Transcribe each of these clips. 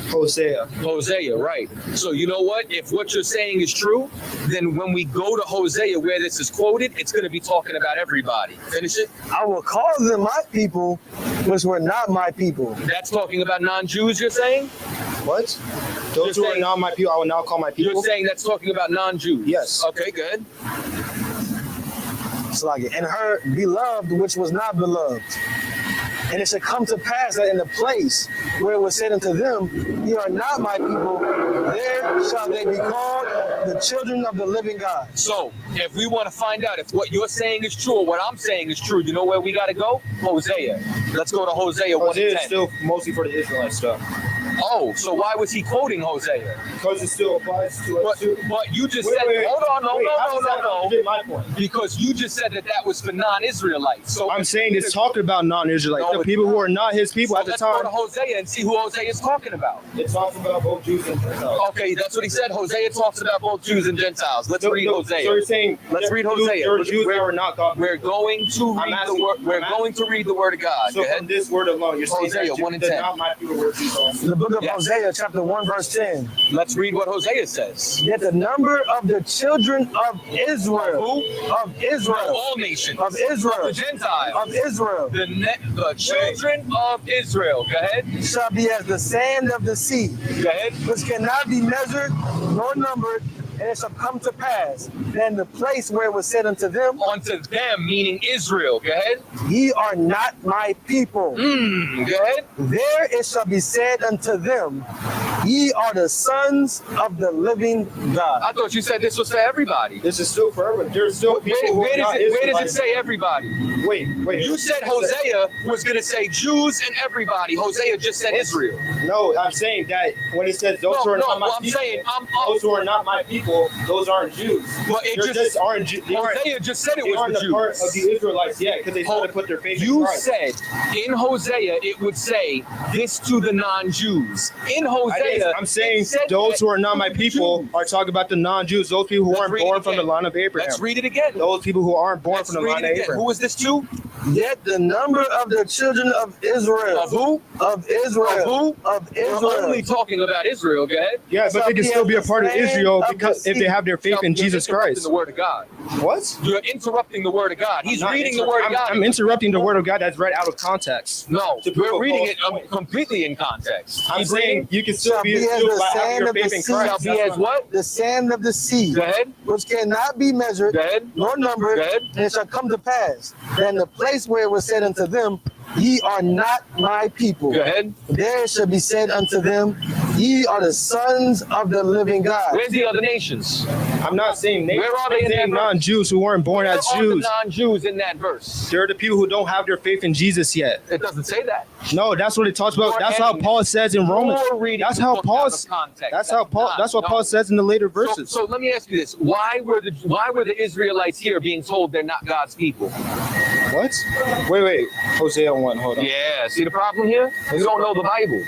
Hosea, right. So you know what? If what you're saying is true, then when we go to Hosea where this is quoted, it's going to be talking about everybody. Finish it. I will call them my people, which were not my people. That's talking about non-Jews, you're saying? What? Those who are not my people, I will now call my people. You're saying that's talking about non-Jews? Yes. Okay, good. It's like it. And her beloved, which was not beloved. And it shall come to pass that in the place where it was said unto them, ye are not my people, there shall they be called the children of the living God. So, if we want to find out if what you're saying is true or what I'm saying is true, you know where we got to go? Hosea. Let's go to Hosea 1 and 10. Hosea is still mostly for the Israelite stuff. Oh, so why was he quoting Hosea? Because it still applies to us too. But you just said, hold on, no. Get my point. Because you just said that was for non-Israelites. So I'm saying it's talking about non-Israelites, the people who are not his people so at the let's time. Let's go to Hosea and see who Hosea is talking about. It talks about both Jews and Gentiles. Okay, that's what he said. Hosea talks about both Jews and Gentiles. Let's read Hosea. So you're saying let's read Hosea. There are Jews that were not God. We're going to read the word. We're going to read the word of God. So from this word alone, you're saying Hosea 1 and 10. Not my people were Jews. The book of Hosea, chapter 1, verse 10. Let's read what Hosea says. Yet the number of the children of Israel. Who? Of Israel. All nations. Of Israel. Of the Gentiles. Of Israel. The children of Israel. Go ahead. Shall be as the sand of the sea. Go ahead. Which cannot be measured nor numbered. And it shall come to pass that in the place where it was said unto them, meaning Israel. Go ahead. Ye are not my people. Go ahead. There it shall be said unto them, ye are the sons of the living God. I thought you said this was for everybody. This is still for everyone. There's still people who are not Israelites. Where does it say everybody? Wait. You said Hosea was going to say Jews and everybody. Hosea just said Israel. No, I'm saying that when it says those who are not my people, those who are not my people, those aren't Jews. But it just aren't. Hosea just said it was the Jews. Part of the Israelites yet, because they still put their faith in Christ. You said in Hosea it would say this to the non-Jews. In Hosea, I'm saying those who are not my people are talking about the non-Jews, those people who aren't born from the line of Abraham. Let's read it again. Those people who aren't born from the line of Abraham. Who is this to? Yet the number of the children of Israel. Of who? Of Israel. Of who? Of Israel. We're only talking about Israel, go ahead. Yeah, but they can still be a part of Israel because if they have their faith in Jesus Christ. The word of God. What? You're interrupting the word of God. He's reading the word of God. I'm interrupting the word of God that's read out of context. No, we're reading it completely in context. I'm saying you can still be as the sand of the sea. Shall be as what? The sand of the sea. Go ahead. Which cannot be measured, nor numbered, and it shall come to pass that in the place where it was said unto them, ye are not my people. Go ahead. There it shall be said unto them, ye are the sons of the living God. Where's the other nations? I'm not saying nations. Where are they in that non-Jews who weren't born as Jews. Where are the non-Jews in that verse? They're the people who don't have their faith in Jesus yet. It doesn't say that. No, that's what it talks about. That's how Paul says in Romans. That's how Paul. That's how Paul. That's what Paul says in the later verses. So let me ask you this: Why were the Israelites here being told they're not God's people? What? Wait. Hosea 1. Hold on. Yeah. See the problem here? You don't know the Bible.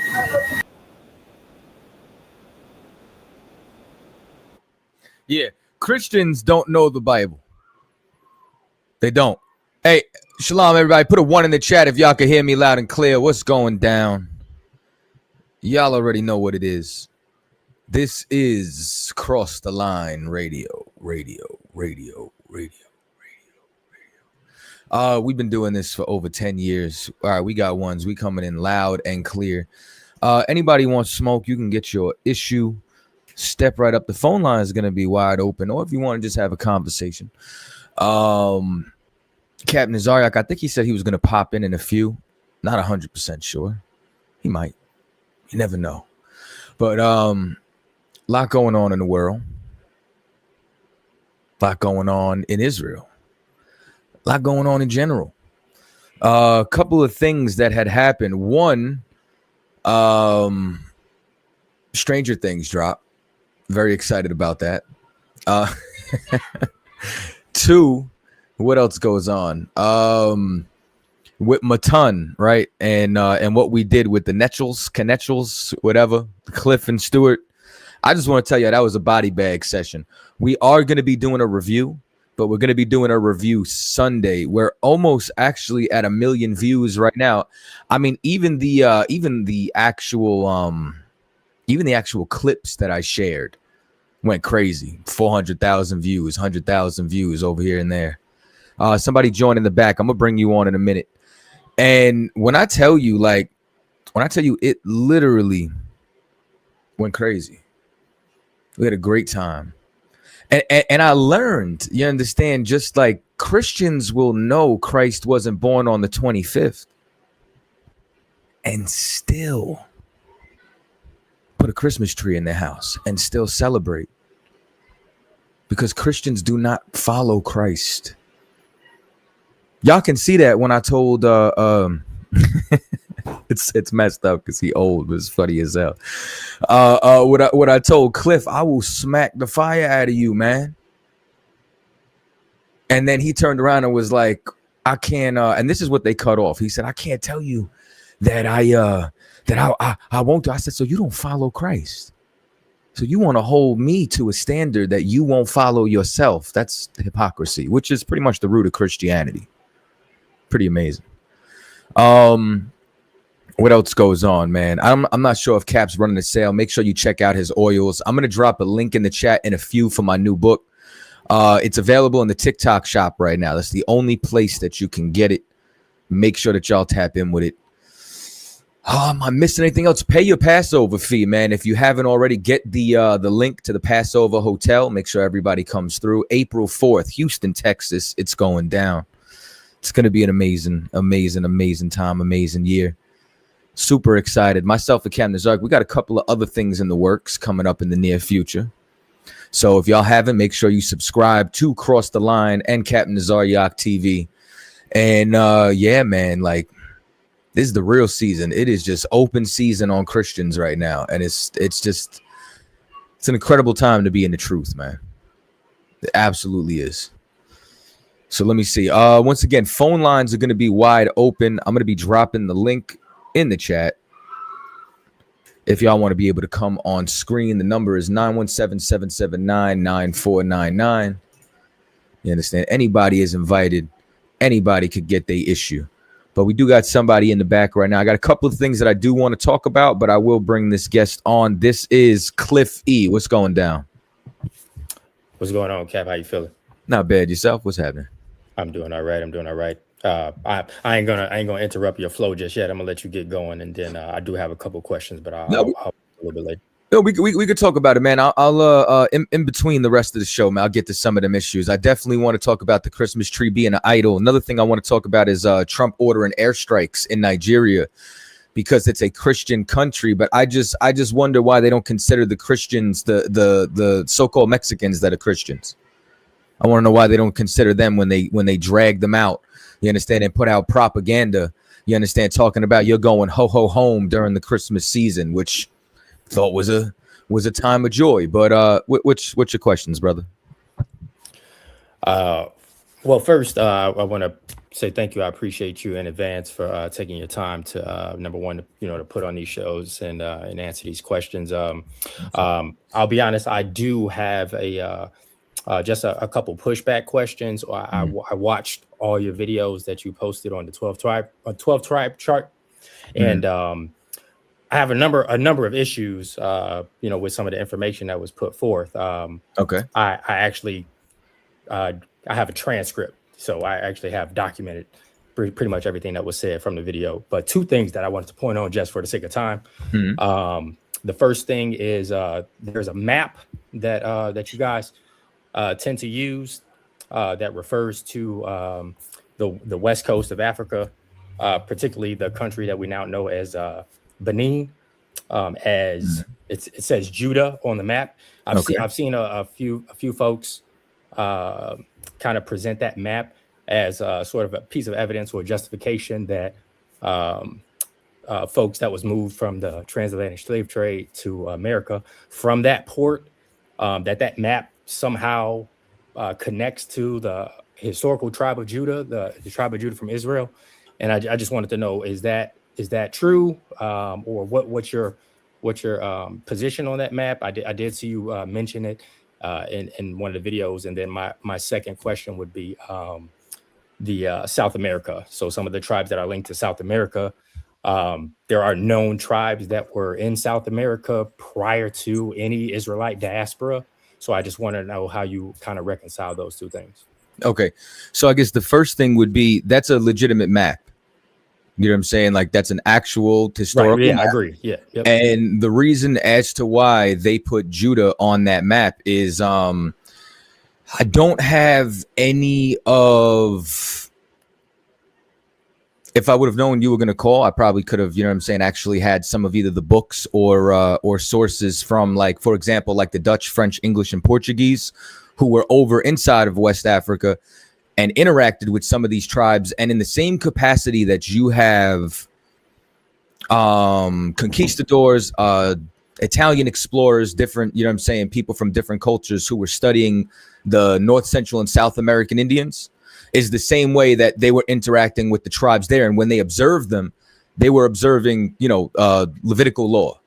Yeah, Christians don't know the Bible. They don't. Hey, shalom, everybody. Put a 1 in the chat if y'all can hear me loud and clear. What's going down? Y'all already know what it is. This is Cross the Line Radio. We've been doing this for over 10 years. All right, we got ones. We coming in loud and clear. Anybody wants smoke, you can get your issue. Step right up. The phone line is going to be wide open, or if you want to just have a conversation. Captain Nazariak, I think he said he was going to pop in a few. Not 100% sure. He might. You never know. But lot going on in the world. Lot going on in Israel. A lot going on in general. A couple of things that had happened. One, Stranger Things dropped. Very excited about that. 2, what else goes on? With Matun, right? And what we did with the Knetchels, whatever, Cliff and Stewart. I just want to tell you that was a body bag session. We are going to be doing a review, but we're going to be doing a review Sunday. We're almost actually at 1 million views right now. I mean, even the actual Even the actual clips that I shared went crazy. 400,000 views, 100,000 views over here and there. Somebody joined in the back. I'm gonna bring you on in a minute. And when I tell you, it literally went crazy. We had a great time. And I learned, you understand, just like Christians will know Christ wasn't born on the 25th and still put a Christmas tree in their house and still celebrate, because Christians do not follow Christ. Y'all can see that when I told it's messed up because he old, but it's funny as hell. What I told Cliff, I will smack the fire out of you, man. And then he turned around and was like, I can't and this is what they cut off. He said, I can't tell you that I won't do. I said, so you don't follow Christ. So you want to hold me to a standard that you won't follow yourself. That's hypocrisy, which is pretty much the root of Christianity. Pretty amazing. What else goes on, man? I'm not sure if Cap's running a sale. Make sure you check out his oils. I'm going to drop a link in the chat in a few for my new book. It's available in the TikTok shop right now. That's the only place that you can get it. Make sure that y'all tap in with it. Am I missing anything else? Pay your Passover fee, man. If you haven't already, get the link to the Passover Hotel. Make sure everybody comes through. April 4th, Houston, Texas. It's going down. It's going to be an amazing, amazing, amazing time, amazing year. Super excited. Myself and Captain Zark, we got a couple of other things in the works coming up in the near future. So if y'all haven't, make sure you subscribe to Cross the Line and Captain Zaryak TV. And yeah, man, like, this is the real season. It is just open season on Christians right now. And it's an incredible time to be in the truth, man. It absolutely is. So let me see. Once again, phone lines are going to be wide open. I'm going to be dropping the link in the chat. If y'all want to be able to come on screen, the number is 917-779-9499. You understand? Anybody is invited. Anybody could get their issue. But we do got somebody in the back right now. I got a couple of things that I do want to talk about, but I will bring this guest on. This is Cliff E. What's going down? What's going on, Cap? How you feeling? Not bad. Yourself? What's happening? I'm doing all right. I ain't gonna interrupt your flow just yet. I'm gonna let you get going, and then I do have a couple questions, but I'll a little bit later. No, we could talk about it, man. I'll in between the rest of the show, man, I'll get to some of them issues. I definitely want to talk about the Christmas tree being an idol. Another thing I want to talk about is Trump ordering airstrikes in Nigeria because it's a Christian country. But I just wonder why they don't consider the Christians the so-called Mexicans that are Christians. I want to know why they don't consider them when they drag them out. You understand, and put out propaganda. You understand, talking about you're going ho ho home during the Christmas season, which thought was a time of joy. But what's your questions, brother? Well, first, I want to say thank you. I appreciate you in advance for taking your time to number one, to put on these shows and answer these questions. I'll be honest, I do have just a couple pushback questions. I watched all your videos that you posted on the 12 tribe chart, and I have a number of issues, with some of the information that was put forth. Okay. I actually I have a transcript, so I actually have documented pretty much everything that was said from the video. But two things that I wanted to point on just for the sake of time. The first thing is there's a map that you guys tend to use that refers to the west coast of Africa, particularly the country that we now know as Benin. As it says Judah on the map. I've seen a few folks kind of present that map as sort of a piece of evidence or justification that folks that was moved from the transatlantic slave trade to America from that port, that map somehow connects to the historical tribe of Judah, the tribe of Judah from Israel. And I just wanted to know, is that true, or what's your position on that map? I did see you mention it in one of the videos. And then my second question would be the South America. So some of the tribes that are linked to South America, There are known tribes that were in South America prior to any Israelite diaspora. So I just want to know how you kind of reconcile those two things. Okay. So I guess the first thing would be that's a legitimate map. You know what I'm saying? Like that's an actual historical Right, yeah, map. I agree. Yeah. Yep. And the reason as to why they put Judah on that map is I don't have any of. If I would have known you were going to call, I probably could have, you know what I'm saying, actually had some of either the books or sources from, like, for example, like the Dutch, French, English, and Portuguese who were over inside of West Africa and interacted with some of these tribes. And in the same capacity that you have conquistadors, Italian explorers, different, you know what I'm saying, people from different cultures who were studying the North, Central, and South American Indians, is the same way that they were interacting with the tribes there. And when they observed them, they were observing, Levitical law.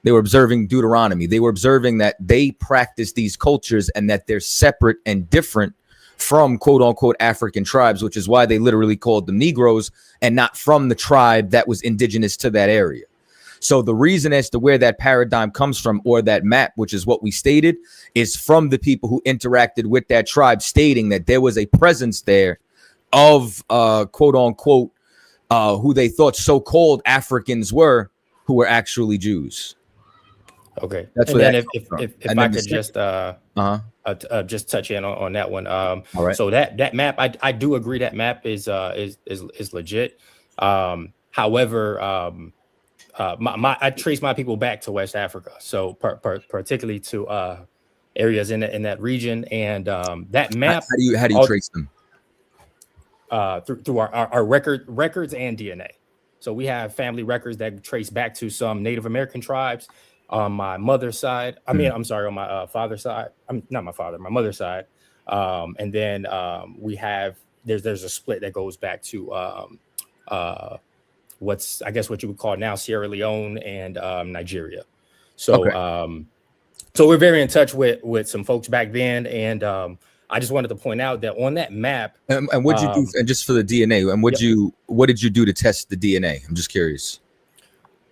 They were observing Deuteronomy. They were observing that they practice these cultures and that they're separate and different from quote unquote African tribes, which is why they literally called them Negroes and not from the tribe that was indigenous to that area. So the reason as to where that paradigm comes from, or that map, which is what we stated, is from the people who interacted with that tribe, stating that there was a presence there of quote unquote who they thought so-called Africans were, who were actually Jews. Okay. That's and what then that if I could just touch in on that one. All right. So that map, I do agree that map is legit. However, I trace my people back to West Africa, so particularly to areas in that region, and that map. How do you trace them? Through our records and DNA. So we have family records that trace back to some Native American tribes on my mother's side. On my father's side. Not my father, my mother's side. And then we have there's a split that goes back to what you would call now Sierra Leone and Nigeria. So okay. So we're very in touch with some folks back then, and I just wanted to point out that on that map. And what'd you do? And just for the DNA, and what did you do to test the DNA? I'm just curious.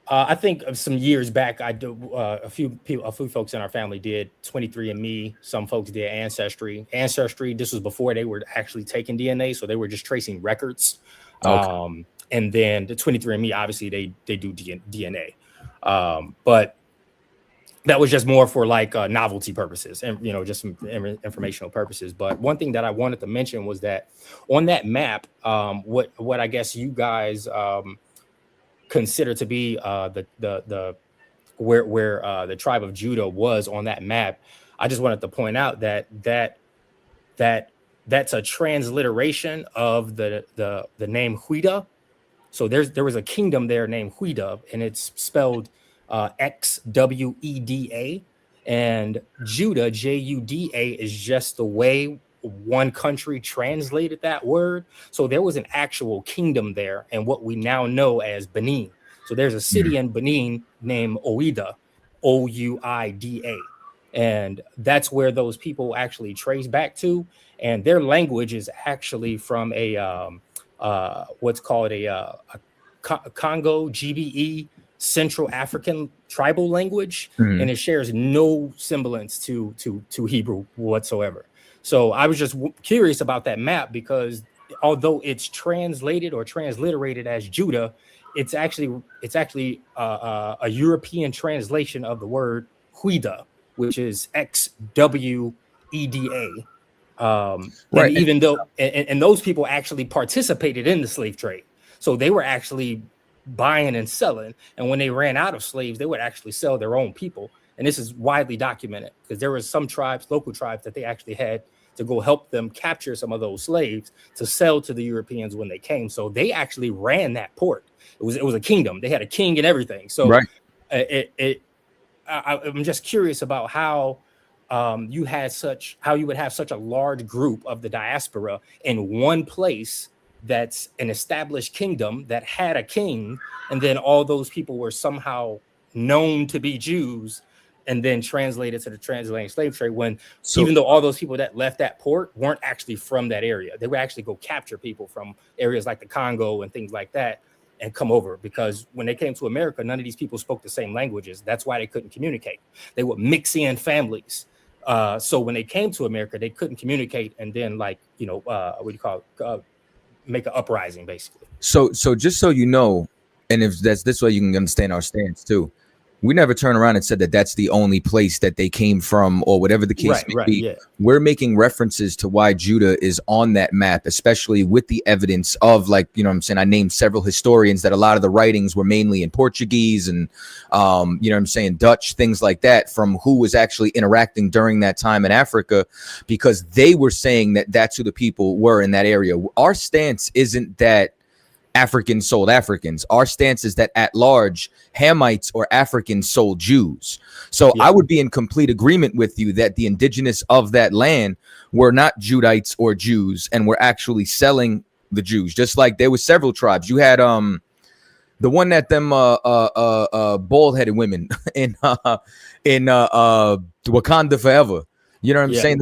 I think some years back, I do a few folks in our family did 23andMe. Some folks did Ancestry. This was before they were actually taking DNA, so they were just tracing records. Okay. And then the 23andMe, obviously they do DNA, but that was just more for like novelty purposes and just some informational purposes. But one thing that I wanted to mention was that on that map, what I guess you guys consider to be the where the tribe of Judah was on that map, I just wanted to point out that that's a transliteration of the name Huida. So there was a kingdom there named Huida, and it's spelled XWEDA, and Judah, JUDA, is just the way one country translated that word. So there was an actual kingdom there, and what we now know as Benin. So there's a city in Benin named Ouida, Ouida, and that's where those people actually trace back to. And their language is actually from a what's called a Congo GBE Central African tribal language, and it shares no semblance to Hebrew whatsoever. So I was just curious about that map, because although it's translated or transliterated as Judah, it's actually a European translation of the word Huida, which is XWEDA. Right. And even though and those people actually participated in the slave trade, so they were actually buying and selling, and when they ran out of slaves, they would actually sell their own people. And this is widely documented, because there were some tribes, local tribes, that they actually had to go help them capture some of those slaves to sell to the Europeans when they came. So they actually ran that port. It was a kingdom. They had a king and everything. So right. I'm just curious about how you would have such a large group of the diaspora in one place that's an established kingdom that had a king, and then all those people were somehow known to be Jews and then translated to the transatlantic slave trade, when even though all those people that left that port weren't actually from that area. They would actually go capture people from areas like the Congo and things like that, and come over, because when they came to America, none of these people spoke the same languages. That's why they couldn't communicate. They would mix in families. So when they came to America, they couldn't communicate, and then what do you call it? Make an uprising, basically. So just so you know, and if that's this way, you can understand our stance too. We never turn around and said that that's the only place that they came from, or whatever the case may be. Yeah. We're making references to why Judah is on that map, especially with the evidence of, like, you know what I'm saying, I named several historians that a lot of the writings were mainly in Portuguese and, you know what I'm saying, Dutch, things like that, from who was actually interacting during that time in Africa, because they were saying that that's who the people were in that area. Our stance isn't that Africans sold Africans. Our stance is that at large, Hamites or Africans sold Jews. So I would be in complete agreement with you that the indigenous of that land were not Judites or Jews, and were actually selling the Jews. Just like there were several tribes. You had the one that them bald-headed women in Wakanda Forever. You know what I'm saying?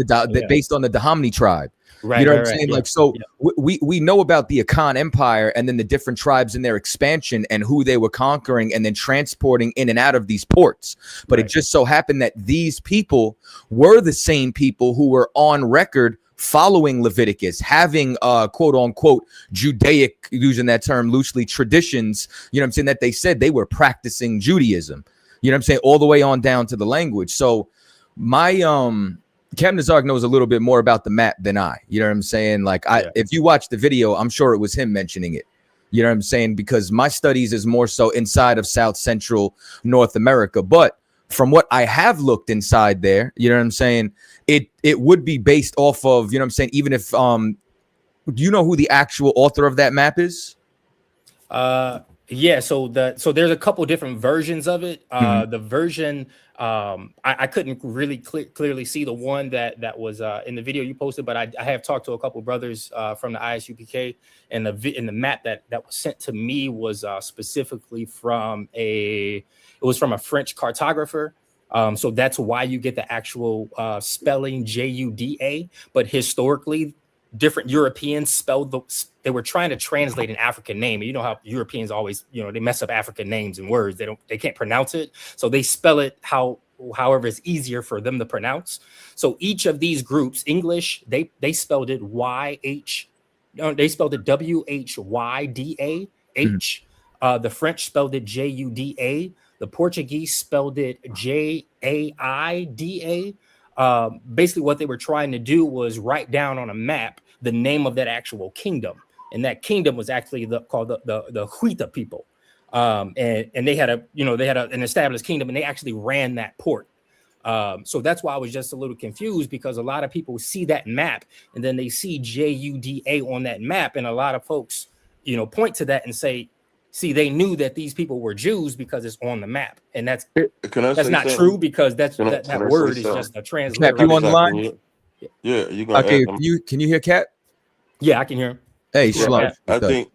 Based on the Dahomey tribe. Right, you know what I'm saying? Like, so we know about the Akan Empire and then the different tribes in their expansion and who they were conquering and then transporting in and out of these ports. But it just so happened that these people were the same people who were on record following Leviticus, having quote unquote Judaic, using that term loosely, traditions, you know what I'm saying, that they said they were practicing Judaism, you know what I'm saying, all the way on down to the language. So my Captain Zark knows a little bit more about the map than I, you know what I'm saying? Like, if you watch the video, I'm sure it was him mentioning it, you know what I'm saying? Because my studies is more so inside of South Central North America. But from what I have looked inside there, you know what I'm saying, it would be based off of, you know what I'm saying, even if do you know who the actual author of that map is? Yeah, so there's a couple different versions of it. The version I couldn't really clearly see the one that was in the video you posted, but I have talked to a couple brothers from the ISUPK, and the map that was sent to me was specifically from a French cartographer. So that's why you get the actual spelling Juda, but historically different Europeans they were trying to translate an African name. And you know how Europeans always, they mess up African names and words. They can't pronounce it. So they spell it however is easier for them to pronounce. So each of these groups, English, they spelled it they spelled it WHYDAH. The French spelled it JUDA. The Portuguese spelled it JAIDA. Basically what they were trying to do was write down on a map the name of that actual kingdom, and that kingdom was actually called the Huita people, and they had an established kingdom, and they actually ran that port. So that's why I was just a little confused, because a lot of people see that map and then they see JUDA on that map, and a lot of folks point to that and say, see, they knew that these people were Jews because it's on the map, and that's not true, because that word is just a translation. Cap, you on the line? Yeah, you gonna okay. Can you hear Cap? Yeah, I can hear him. Hey, Shalom. I think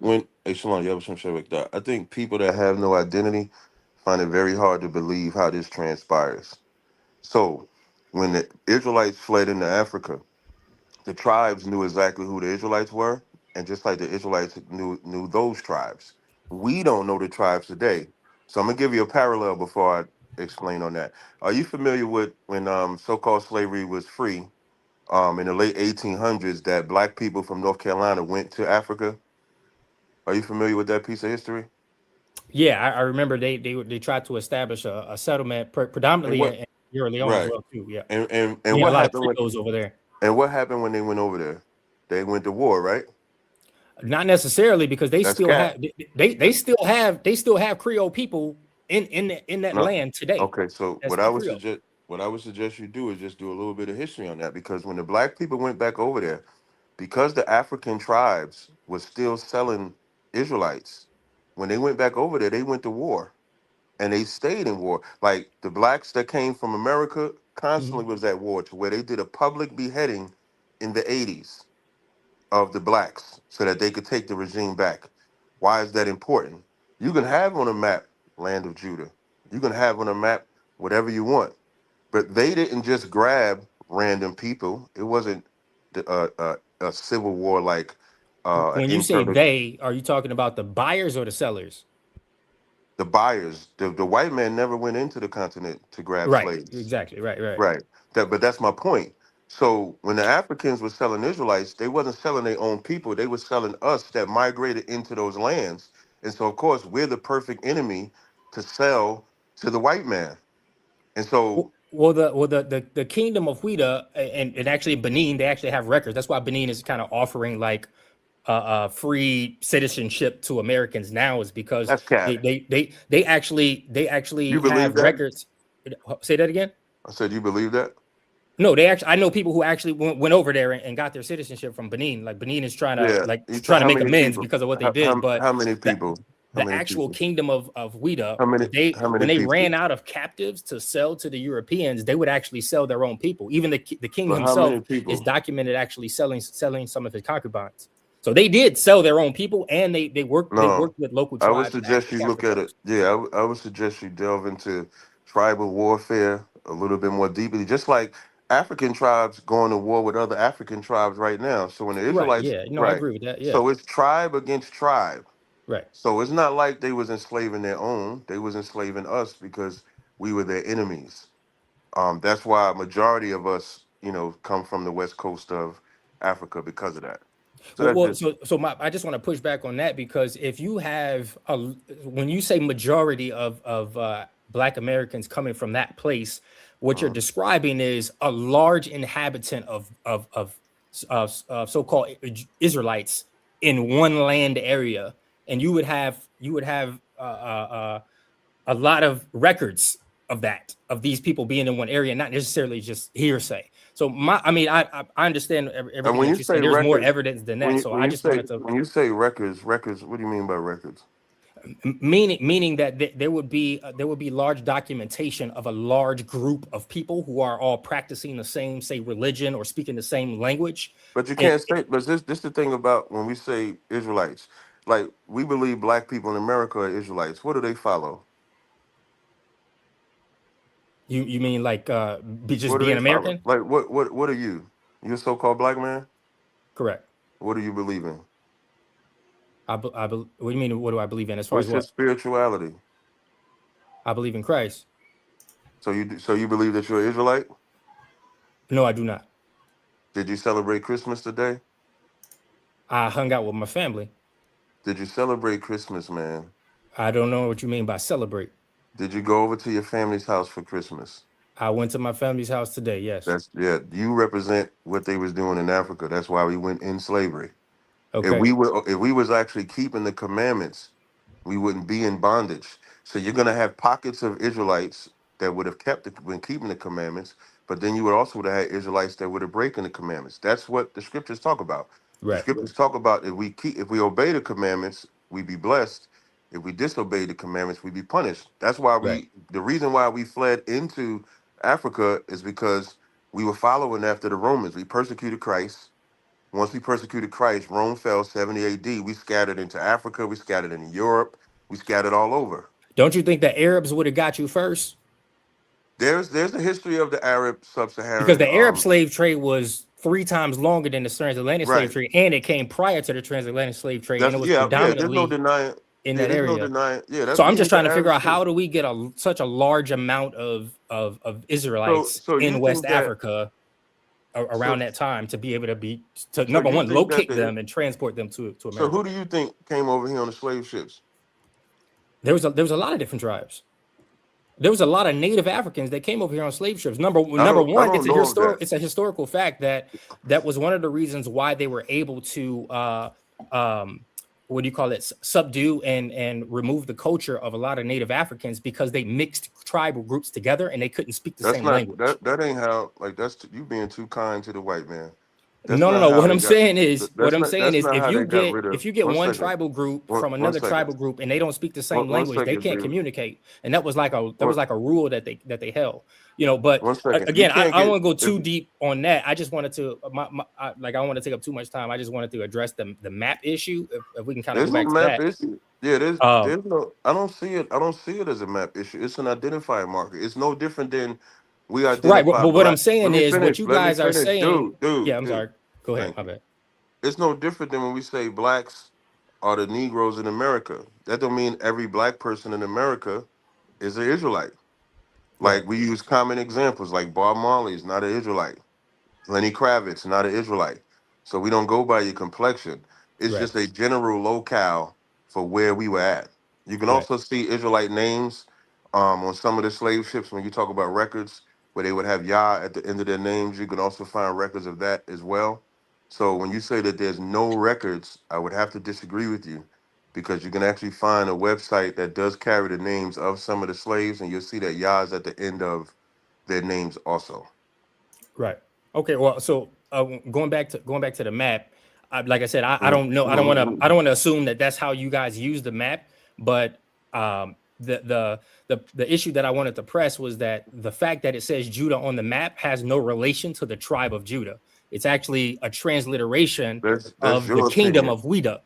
Shalom, you have some shit like that. I think people that have no identity find it very hard to believe how this transpires. So, when the Israelites fled into Africa, the tribes knew exactly who the Israelites were, and just like the Israelites knew those tribes. We don't know the tribes today. So I'm gonna give you a parallel before I explain on that. Are you familiar with when so-called slavery was free in the late 1800s, that black people from North Carolina went to Africa? Are you familiar with that piece of history? Yeah, I remember they tried to establish a settlement predominantly in Sierra Leone as well too. Yeah, and what happened over there? And what happened when they went over there? They went to war, right? Not necessarily, because they still have Creole people in that land today. Okay, so what I would suggest you do is just do a little bit of history on that, because when the black people went back over there, because the African tribes was still selling Israelites, when they went back over there, they went to war, and they stayed in war. Like the blacks that came from America constantly was at war, to where they did a public beheading in the 80s of the blacks so that they could take the regime back. Why is that important? You can have on a map land of Judah. You can have on a map whatever you want. But they didn't just grab random people. It wasn't a civil war like When you say they, are you talking about the buyers or the sellers? The buyers, the white man never went into the continent to grab Right. slaves. Exactly. Right. Right. But that's my point. So when the Africans were selling Israelites, they wasn't selling their own people. They were selling us that migrated into those lands. And so of course we're the perfect enemy to sell to the white man. And so The kingdom of Huida and actually Benin, they actually have records. That's why Benin is kind of offering like free citizenship to Americans now, is because that's cat. they actually You believe have that? records. Say that again. I said, you believe that? No, they actually. I know people who actually went over there and got their citizenship from Benin. Like Benin is trying Yeah. to How make many amends people? because of what they did. But How many people? How the many actual people? kingdom of Huida, How many when they people? ran out of captives to sell to the Europeans, they would actually sell their own people. Even the king But how himself many people? is documented actually selling some of his concubines. So they did sell their own people, and they worked No, with local I would tribes to suggest actually you look capture at it. those. Yeah, I would suggest you delve into tribal warfare a little bit more deeply, just like African tribes going to war with other African tribes right now. So when the Right. Israelites, Yeah. No, I right? agree with that. Yeah. So it's tribe against tribe. Right. So it's not like they was enslaving their own; they was enslaving us because we were their enemies. That's why a majority of us, come from the west coast of Africa because of that. So that's just I just want to push back on that, because if you have when you say majority of Black Americans coming from that place, what you're describing is a large inhabitant of so-called Israelites in one land area, and you would have a lot of records of these people being in one area, not necessarily just hearsay. So I understand and everything when that you you said. say There's more records, evidence than that. So I just wanted to when you say records, what do you mean by records? meaning that there would be large documentation of a large group of people who are all practicing the same, say, religion or speaking the same language. But you And can't say. But this the thing about when we say Israelites, like we believe black people in America are Israelites. What do they follow? you mean like just What do being they follow? American? Like what are you? You a so-called black man? Correct. What do you believe in? What do you mean? What do I believe in? As far as What's your what? spirituality? I believe in Christ. So you believe that you're an Israelite? No, I do not. Did you celebrate Christmas today? I hung out with my family. Did you celebrate Christmas, man? I don't know what you mean by celebrate. Did you go over to your family's house for Christmas? I went to my family's house today. Yes. Yeah. You represent what they was doing in Africa. That's why we went in slavery. Okay. If we was actually keeping the commandments, we wouldn't be in bondage. So you're gonna have pockets of Israelites that would have been keeping the commandments, but then you would also have had Israelites that would have breaking the commandments. That's what the scriptures talk about. The Right. scriptures talk about if we obey the commandments, we be blessed. If we disobey the commandments, we be punished. That's why Right. the reason why we fled into Africa is because we were following after the Romans. We persecuted Christ. Once we persecuted Christ, Rome fell 70 AD. We scattered into Africa. We scattered in Europe. We scattered all over. Don't you think the Arabs would have got you first? There's a history of the Arab Because sub-Saharan. the Arab slave trade was 3 times longer than the transatlantic slave Right. trade, and it came prior to the transatlantic slave trade, and That's it was yeah. There's no predominantly denying. in Yeah, that there's no area. denying. Yeah, So I'm we just need the trying to figure Arab out, how slave. do we get such a large amount of Israelites So you in West think that Africa so around that time to be able to so number you one, think that locate them and transport them to so America? who do you think came over here on the slave ships? There was a lot of different tribes. There was a lot of Native Africans that came over here on slave ships. Number I one, don't know of that. it's a historical fact that was one of the reasons why they were able to what do you call it, subdue and remove the culture of a lot of Native Africans, because they mixed tribal groups together and they couldn't speak the That's same not language. that ain't how. Like you being too kind to the white man. That's No, no, not no. how they got. What I'm saying is, That's not if how they you got get rid of. if you get One one second. tribal group from One another second. tribal group and they don't speak the same One language, they second, can't dude. communicate. And that was like One, a rule that they held. But one second. You again, I can't don't get. want to go If, too deep on that. I just wanted to I don't want to take up too much time. I just wanted to address the map issue. If we can kind of there's go no back to map that. issue. Yeah, Um, there's no. I don't see it. I don't see it as a map issue. It's an identifier marker. It's no different than we right, identify but what I'm black. saying is, what you Let me guys are finish, saying. dude. Yeah, I'm sorry. Go ahead. Thank My you. bad. It's no different than when we say blacks are the Negroes in America. That don't mean every black person in America is an Israelite. Right. Like we use common examples, like Bob Marley is not an Israelite. Lenny Kravitz, not an Israelite. So we don't go by your complexion. It's Right. just a general locale for where we were at. You can Right. also see Israelite names on some of the slave ships when you talk about records where they would have Yah at the end of their names. You can also find records of that as well. So when you say that there's no records, I would have to disagree with you because you can actually find a website that does carry the names of some of the slaves, and you'll see that Yah is at the end of their names also. Right. Okay. Well, so going back to the map, like I said, I Mm, don't know. I don't mm, want to. mm. I don't want to assume that that's how you guys use the map. But the issue that I wanted to press was that the fact that it says Judah on the map has no relation to the tribe of Judah. It's actually a transliteration That's of the your kingdom opinion, of Wida.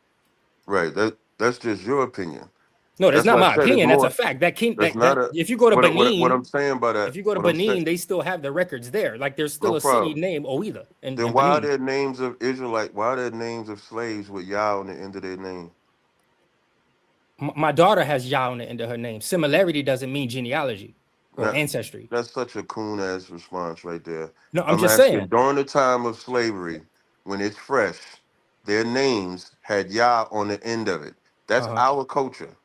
right? That's just your opinion. No, that's That's not why I my said it's opinion. That's a more. fact. That king That's that not a if you go to what Benin, I'm saying by if that. you go to What I'm saying, Benin, they still have the records there. Like there's no still a city problem. named Oida in Then why are Benin. there names of Israelite? Why are there names of slaves with Yah on the end of their name? My daughter has Yah on the end of her name. Similarity doesn't mean genealogy or That ancestry. that's such a coon ass response right there. No, I'm I'm just asking saying. during the time of slavery, when it's fresh, their names had Yah on the end of it. That's Uh-huh. our culture.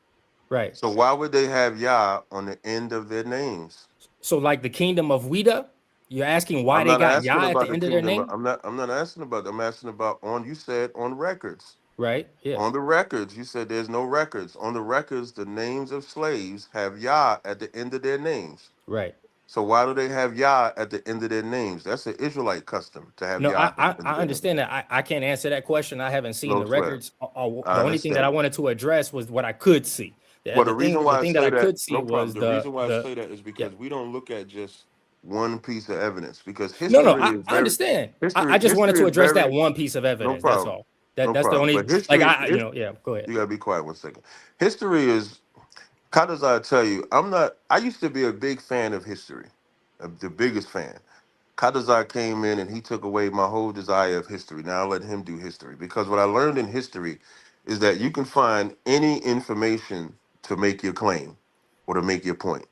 Right. So why would they have Yah on the end of their names? So like the kingdom of Wida, you're asking why I'm they not got asking Yah at the about the end of their kingdom. name? I'm not asking about. I'm asking about on. You said on records. Right. Yeah. On the records, you said there's no records. On the records, the names of slaves have Yah at the end of their names. Right. So why do they have Yah at the end of their names? That's an Israelite custom to have No, Yah at the end I of their names. understand that. I can't answer that question. I haven't seen No the sweat. records. I The only thing that I understand. wanted to address was what I could see. The, Well, the the reason thing the why I thing that say I that, could see no problem. was The reason why I the say that is yeah. because we don't look at just one piece of evidence because No, history I, is I very understand. I history just wanted history to is address that very one piece of no evidence. That's problem. all. No That's the problem. only But like history, yeah, go ahead. you gotta be quiet one second. History is how does I tell you? I'm not. I used to be a big fan of history, the biggest fan. Kadazar came in and he took away my whole desire of history. Now I let him do history because what I learned in history is that you can find any information to make your claim or to make your point.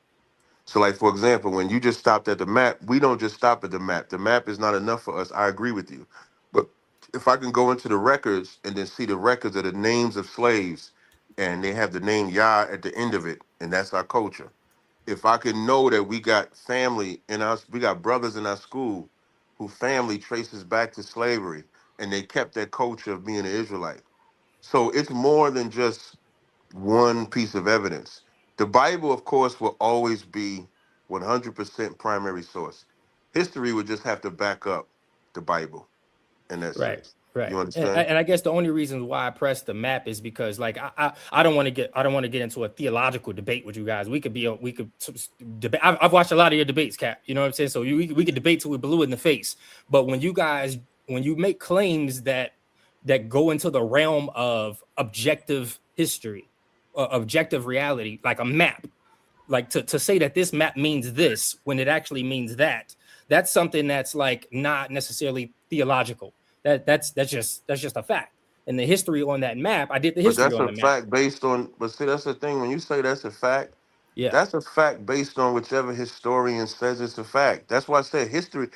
So, like for example, when you just stopped at the map, we don't just stop at the map. The map is not enough for us. I agree with you, but if I can go into the records and then see the records of the names of slaves, and they have the name Yah at the end of it, and that's our culture. If I can know that we got family in us, we got brothers in our school who family traces back to slavery, and they kept that culture of being an Israelite. So it's more than just one piece of evidence. The Bible, of course, will always be 100% primary source. History would just have to back up the Bible in that Right, sense. right. You And, understand? and I guess the only reason why I pressed the map is because like I don't want to get into a theological debate with you guys. We could debate. I've watched a lot of your debates, Cap. You know what I'm saying? So we could debate till we blue in the face. But when you make claims that go into the realm of objective history, objective reality, like a map, like to say that this map means this when it actually means that's something that's like not necessarily theological. That's just a fact. And the history on that map, I did the But history that's on a the map. fact based on, but see, that's the thing. When you say Yeah. that's a fact based on whichever historian says it's a fact. That's why I said history,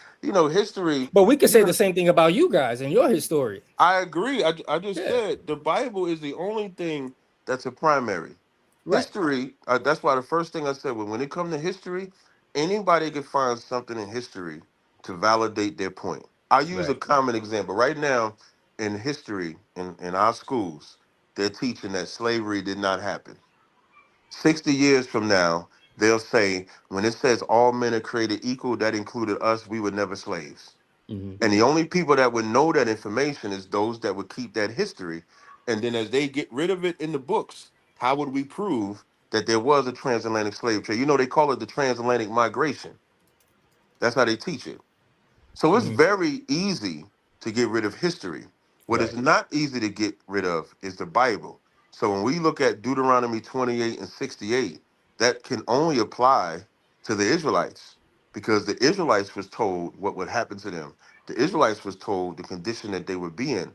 history, But we could say even the same thing about you guys and your historians. I agree. I just Yeah. said the Bible is the only thing that's a primary. Right. History, that's why the first thing I said, when it comes to history, anybody can find something in history to validate their point. I'll use a Right. common example. Right now, in history, in our schools, they're teaching that slavery did not happen. 60 years from now, they'll say, when it says all men are created equal, that included us, we were never slaves. Hmm. And the only people that would know that information is those that would keep that history. And then as they get rid of it in the books, how would we prove that there was a transatlantic slave trade? They call it the transatlantic migration. That's how they teach it. So it's Hmm. very easy to get rid of history. What is Right. not easy to get rid of is the Bible. So when we look at Deuteronomy 28 and 68, that can only apply to the Israelites because the Israelites was told what would happen to them. The Israelites was told the condition that they would be in.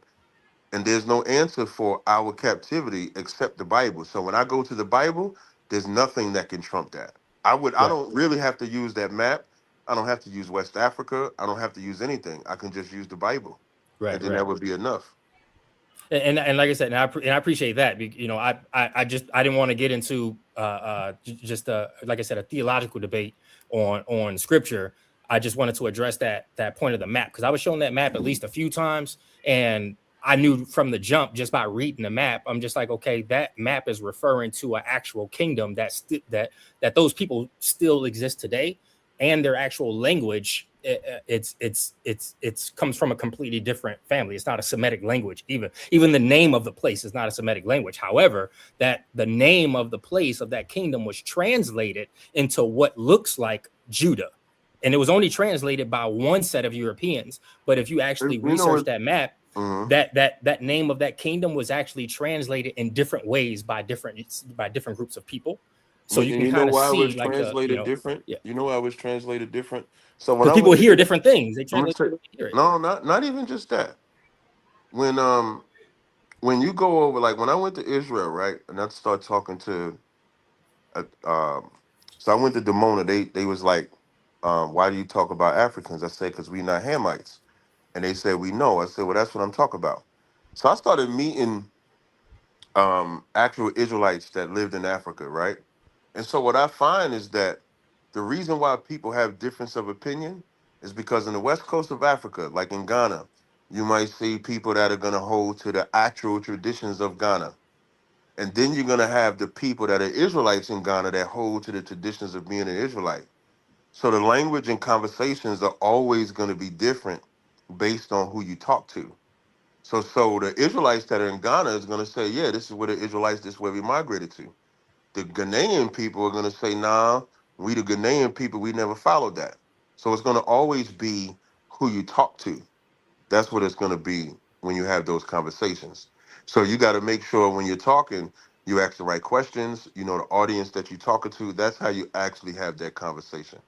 and there's no answer for our captivity except the Bible. So when I go to the Bible, there's nothing that can trump that. I Right, don't really have to use that map. I don't have to use West Africa. I don't have to use anything. I can just use the Bible, and right, then right. that would be enough. And like I said, and I appreciate that. You know, I just I didn't want to get into just like I said, a theological debate on scripture. I just wanted to address that point of the map, because I was shown that map at least a few times, and I knew from the jump just by reading the map. I'm just like, okay, that map is referring to an actual kingdom that those people still exist today, and their actual language. It's comes from a completely different family. It's not a Semitic language. Even the name of the place is not a Semitic language. However, that the name of the place of that kingdom was translated into what looks like Judah, and it was only translated by one set of Europeans. But if you actually You know research what? that map, Mhm. that name of that kingdom was actually translated in different ways by different groups of people. So But you and can you know kind of why it see was like translated different? yeah, You know why it was translated different? So when because I people went to hear different things. They I'm gonna translate say, it, hear it. no, not even just that. When when you go over, like when I went to Israel, right, and I start talking to so I went to Demona. They was like, why do you talk about Africans? I said, because we not Hamites. And they said, we know. I said, well, that's what I'm talking about. So I started meeting actual Israelites that lived in Africa, right? And so what I find is that the reason why people have difference of opinion is because in the west coast of Africa, like in Ghana, you might see people that are going to hold to the actual traditions of Ghana. And then you're going to have the people that are Israelites in Ghana that hold to the traditions of being an Israelite. So the language and conversations are always going to be different based on who you talk to. So the Israelites that are in Ghana is going to say, yeah, this is where the Israelites, this is where we migrated to. The Ghanaian people are going to say, nah, we the Ghanaian people, we never followed that. So it's going to always be who you talk to. That's what it's going to be when you have those conversations. So you got to make sure when you're talking, you ask the right questions. You know the audience that you're talking to. That's how you actually have that conversation.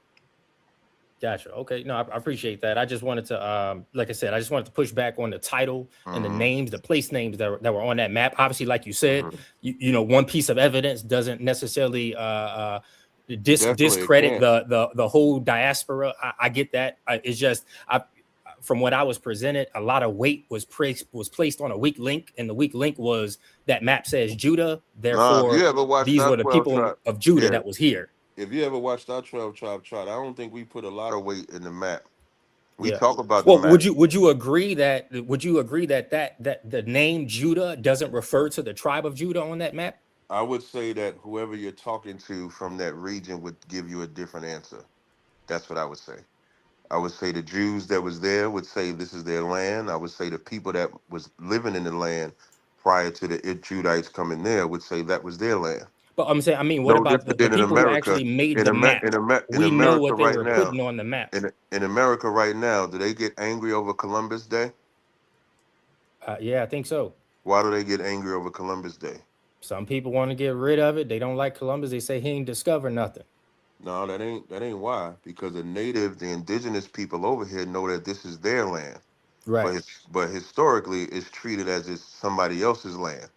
Gotcha. Okay. No, I appreciate that. I just wanted to, like I said, I just wanted to push back on the title and the Hmm. names, the place names that were on that map. Obviously, like you said, Hmm. you know, one piece of evidence doesn't necessarily Definitely, it discredit can't. the whole diaspora. I get that. It's just from what I was presented, a lot of weight was placed on a weak link, and the weak link was that map says Judah. Nah, if Therefore, you ever watched these were our the 12 people tribe, of Judah yeah, that was here. if you ever watched our 12 tribe chart, I don't think we put a lot of weight in the map. We Yeah. talk about the Well, map. would you agree that that the name Judah doesn't refer to the tribe of Judah on that map? I would say that whoever you're talking to from that region would give you a different answer. That's what I would say. I would say the Jews that was there would say this is their land. I would say the people that was living in the land prior to the Judites coming there would say that was their land. But I'm saying, I mean, what No about different the than in people who America. actually made the map? In We know America what they right were now, putting on the map. in America right now, do they get angry over Columbus Day? Yeah, I think so. Why do they get angry over Columbus Day? Some people want to get rid of it. They don't like Columbus. They say he ain't discovered nothing. No, that ain't why. Because the indigenous people over here know that this is their land. Right. But historically, it's treated as it's somebody else's land.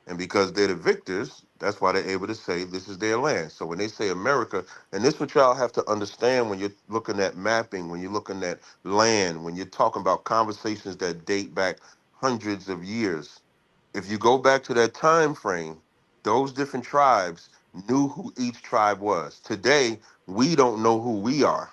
And because they're the victors, that's why they're able to say this is their land. So when they say America, and this what y'all have to understand when you're looking at mapping, when you're looking at land, when you're talking about conversations that date back hundreds of years. If you go back to that time frame, those different tribes knew who each tribe was. Today, we don't know who we are.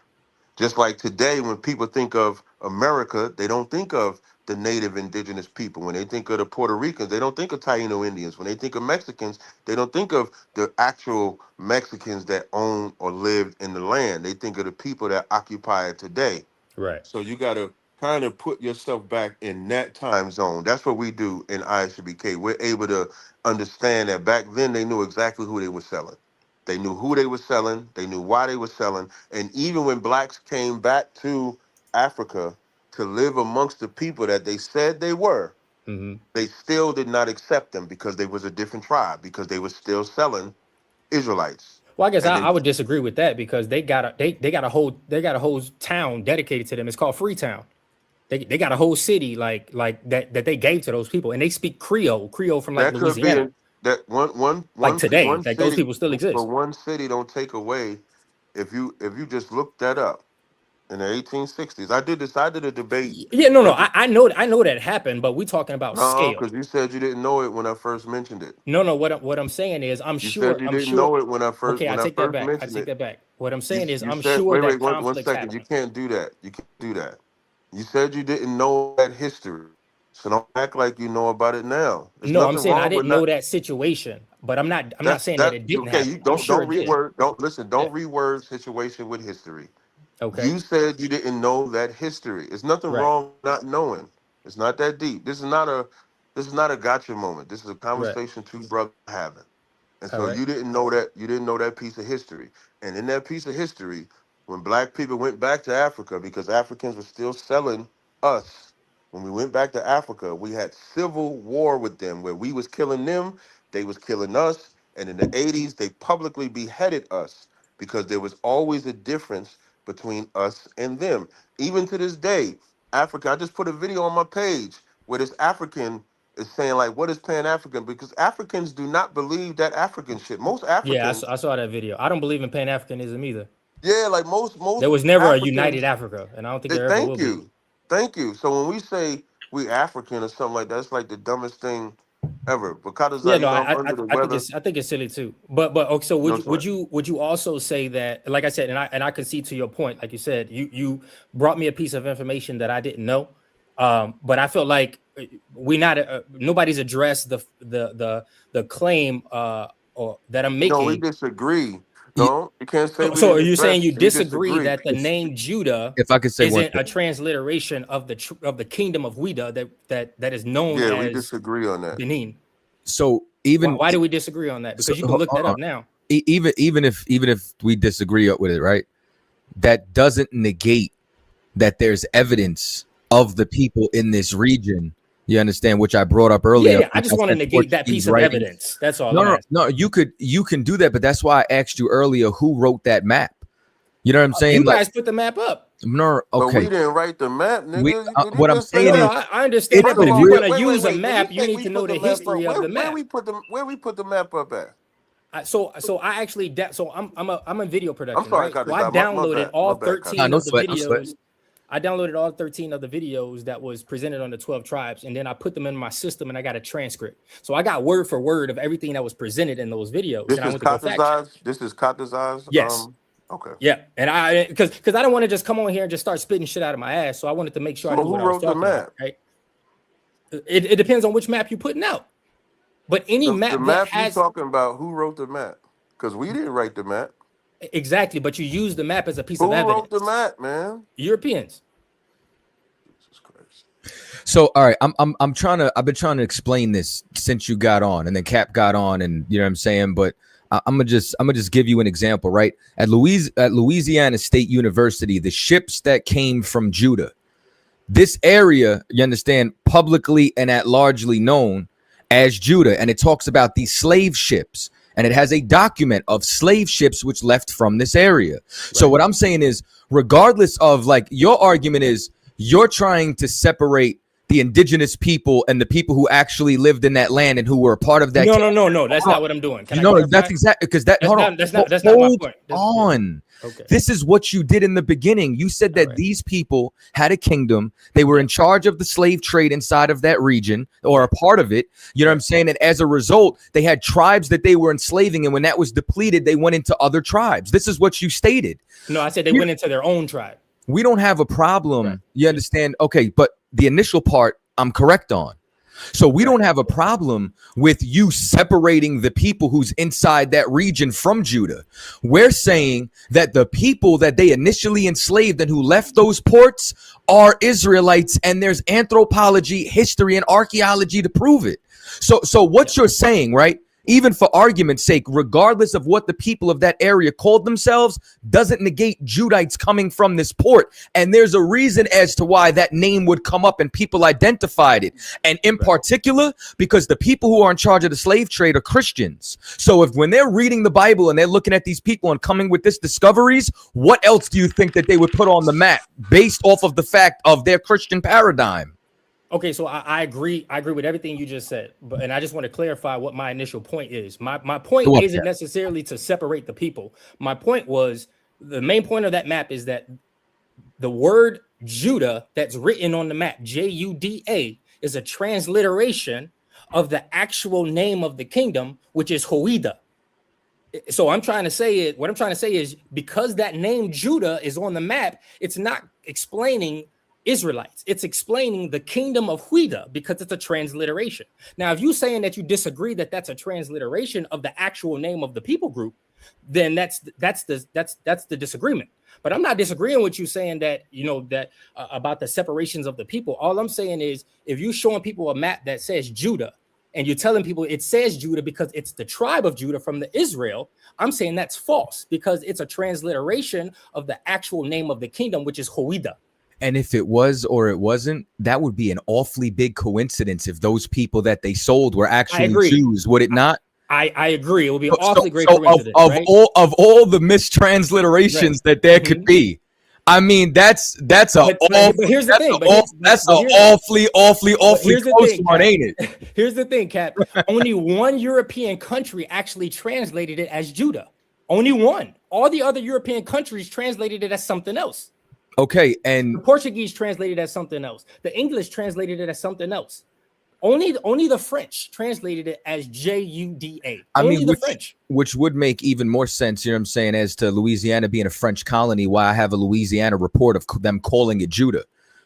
Just like today, when people think of America, they don't think of the native indigenous people. When they think of the Puerto Ricans, they don't think of Taino Indians. When they think of Mexicans, they don't think of the actual Mexicans that own or lived in the land. They think of the people that occupy it today. Right. So you got to kind of put yourself back in that time zone. That's what we do in ISBK. We're able to understand that back then they knew exactly who they were selling. They knew who they were selling. They knew why they were selling. And even when blacks came back to Africa to live amongst the people that they said they were, Hmm. they still did not accept them because they was a different tribe, because they were still selling Israelites. Well, I guess And I then would disagree with that, because they got a whole town dedicated to them. It's called Freetown. They got a whole city like that they gave to those people, and they speak Creole from like That could be Louisiana, that like today. one Like those city, people still but exist. one city don't take away. If you just look that up in the 1860s, I did a debate. Yeah, no, I know that happened, but we talking about No, scale. because you said you didn't know it when I first mentioned it. No, what I'm saying is You said you didn't know it when I first Okay, I take that back. I mentioned take it. that back. What I'm You saying is you I'm said sure wait that one conflicts second. You happen. can't do that. You can't do that. You said you didn't know that history, so don't act like you know about it now. There's No, I'm nothing saying I wrong with didn't know not. that situation, but I'm not That's saying that that it didn't okay. happen. You I'm sure don't it did. reword. Don't listen. Yeah. Don't reword situation with history. Okay. You said you didn't know that history. There's nothing Right. wrong with not knowing. It's not that deep. This is not a gotcha moment. This is a Right. conversation two brothers are having. And All so right. you didn't know that piece of history. And in that piece of history, when black people went back to Africa, because Africans were still selling us, when we went back to Africa, we had civil war with them where we was killing them, they was killing us. And in the 80s, they publicly beheaded us because there was always a difference between us and them. Even to this day, Africa, I just put a video on my page where this African is saying like, what is Pan-African? Because Africans do not believe that African shit. Most Yeah, Africans, I saw that video. I don't believe in Pan Africanism either. yeah, like There most was never a united Africans, Africa, and I don't think they there ever will thank be. you. Thank you. So when we say we African or something like that, it's like the dumbest thing ever. But Yeah, Kadazai, no, you know, I'm under the weather. I think it's silly too. But okay, so No sweat. would you also say that, like I said, and I concede to your point, like you said, you brought me a piece of information that I didn't know. But I feel like nobody's addressed the claim or that I'm No, we making. disagree. Y- No, you can't say we So are didn't you saying address. you We disagree disagree. that the name Judah If I could say one isn't thing. a transliteration of the kingdom of Ouida that is known Yeah, we as disagree on that. Benin? So even Why do we disagree on that? so, Because you can look hold that on. up now. Even if we disagree with it, right? That doesn't negate that there's evidence of the people in this region. You understand, which I brought up earlier. Yeah. I just want to negate that piece of evidence. That's all. No. You can do that, but that's why I asked you earlier who wrote that map. You know what I'm saying? You guys put the map up. No, But we okay. didn't write the map, nigga. Did you What I'm just say saying No, is, I understand it's that, but a if you're real. going to use a When map, you say need we to know put the map up, history of the map. where we put the map up at? So I actually so I'm a video production, I'm sorry, right? So I Kadazai. My downloaded bad. all My bad, 13 Kadazai. No of the sweat, no sweat. videos. I downloaded all 13 of the videos that was presented on the 12 tribes, and then I put them in my system, and I got a transcript. So I got word for word of everything that was presented in those videos, This and I is went to go fact check. This is Kadazai's. Yes. Okay. Yeah, and I because I don't want to just come on here and just start spitting shit out of my ass. So I wanted to make sure I So knew who what I was wrote the talking about. map? Right? It depends on which map you're putting out. But any map The that map you has talking about, who wrote the map? Because we didn't write the map. exactly, but you use the map as a piece Who of evidence. wrote the map, man? Europeans. Jesus Christ. So all right, I've been trying to explain this since you got on, and then Cap got on, and you know what I'm saying. But I'm gonna just give you an example, right? At Louisiana State University, the ships that came from Judah, this area, you understand, publicly and at largely known as Judah, and it talks about these slave ships, and it has a document of slave ships which left from this area. Right. So what I'm saying is, regardless of like your argument is, you're trying to separate the indigenous people and the people who actually lived in that land and who were a part of that. No. That's not what I'm doing. That's exactly because that's not my point. Okay. This is what you did in the beginning. You said that these people had a kingdom. They were in charge of the slave trade inside of that region or a part of it. You know what I'm saying? And as a result, they had tribes that they were enslaving. And when that was depleted, they went into other tribes. This is what you stated. No, I said they went into their own tribe. We don't have a problem. Right. You understand? Okay. But the initial part, I'm correct on. So we don't have a problem with you separating the people who's inside that region from Judah. We're saying that the people that they initially enslaved and who left those ports are Israelites, and there's anthropology, history, and archaeology to prove it. So what you're saying, right? even for argument's sake, regardless of what the people of that area called themselves, doesn't negate Judites coming from this port. And there's a reason as to why that name would come up and people identified it. And in particular, because the people who are in charge of the slave trade are Christians. So if when they're reading the Bible and they're looking at these people and coming with this discoveries, what else do you think that they would put on the map based off of the fact of their Christian paradigm? Okay, so I agree. I agree with everything you just said, and I just want to clarify what my initial point is. My point isn't necessarily to separate the people. My point was, the main point of that map is that the word Judah that's written on the map, Juda, is a transliteration of the actual name of the kingdom, which is Hoida. So what I'm trying to say is because that name Judah is on the map, it's not explaining Israelites. It's explaining the kingdom of Huida because it's a transliteration. Now, if you're saying that you disagree that that's a transliteration of the actual name of the people group, then that's the disagreement. But I'm not disagreeing with you saying that, about the separations of the people. All I'm saying is, if you're showing people a map that says Judah and you're telling people it says Judah because it's the tribe of Judah from the Israel, I'm saying that's false because it's a transliteration of the actual name of the kingdom, which is Hoida. And if it was or it wasn't, that would be an awfully big coincidence if those people that they sold were actually Jews, would it not? I agree. It would be an awfully great coincidence. Of all the mistransliterations that there could be, I mean, that's awfully close one, ain't it? Here's the thing, Cap. Only one European country actually translated it as Judah. Only one. All the other European countries translated it as something else. Okay, and the Portuguese translated as something else. The English translated it as something else. Only the French translated it as Juda. Which would make even more sense, you know what I'm saying, as to Louisiana being a French colony, why I have a Louisiana report of them calling it Judah.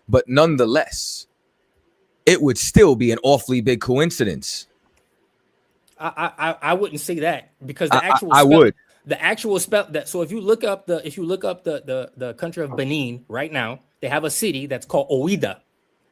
But nonetheless, it would still be an awfully big coincidence. I wouldn't say that because the actual spell that, so if you look up the country of Benin right now, they have a city that's called Ouida,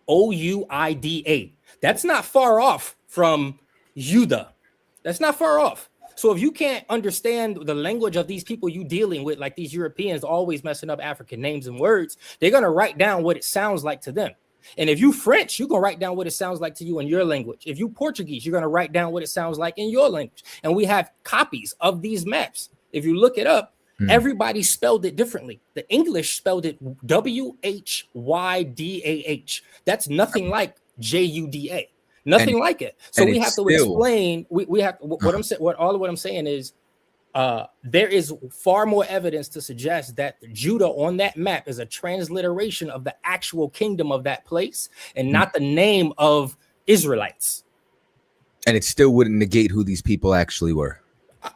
Ouida. That's not far off from Judah. That's not far off. So if you can't understand the language of these people you dealing with, like these Europeans always messing up African names and words, they're gonna write down what it sounds like to them. And if you French, you're gonna write down what it sounds like to you in your language. If you Portuguese, you're gonna write down what it sounds like in your language. And we have copies of these maps. If you look it up, everybody spelled it differently. The English spelled it Whydah. That's nothing like Juda. Nothing like it. So we have to explain. We have what I'm saying. What I'm saying is, there is far more evidence to suggest that Judah on that map is a transliteration of the actual kingdom of that place, and not the name of Israelites. And it still wouldn't negate who these people actually were.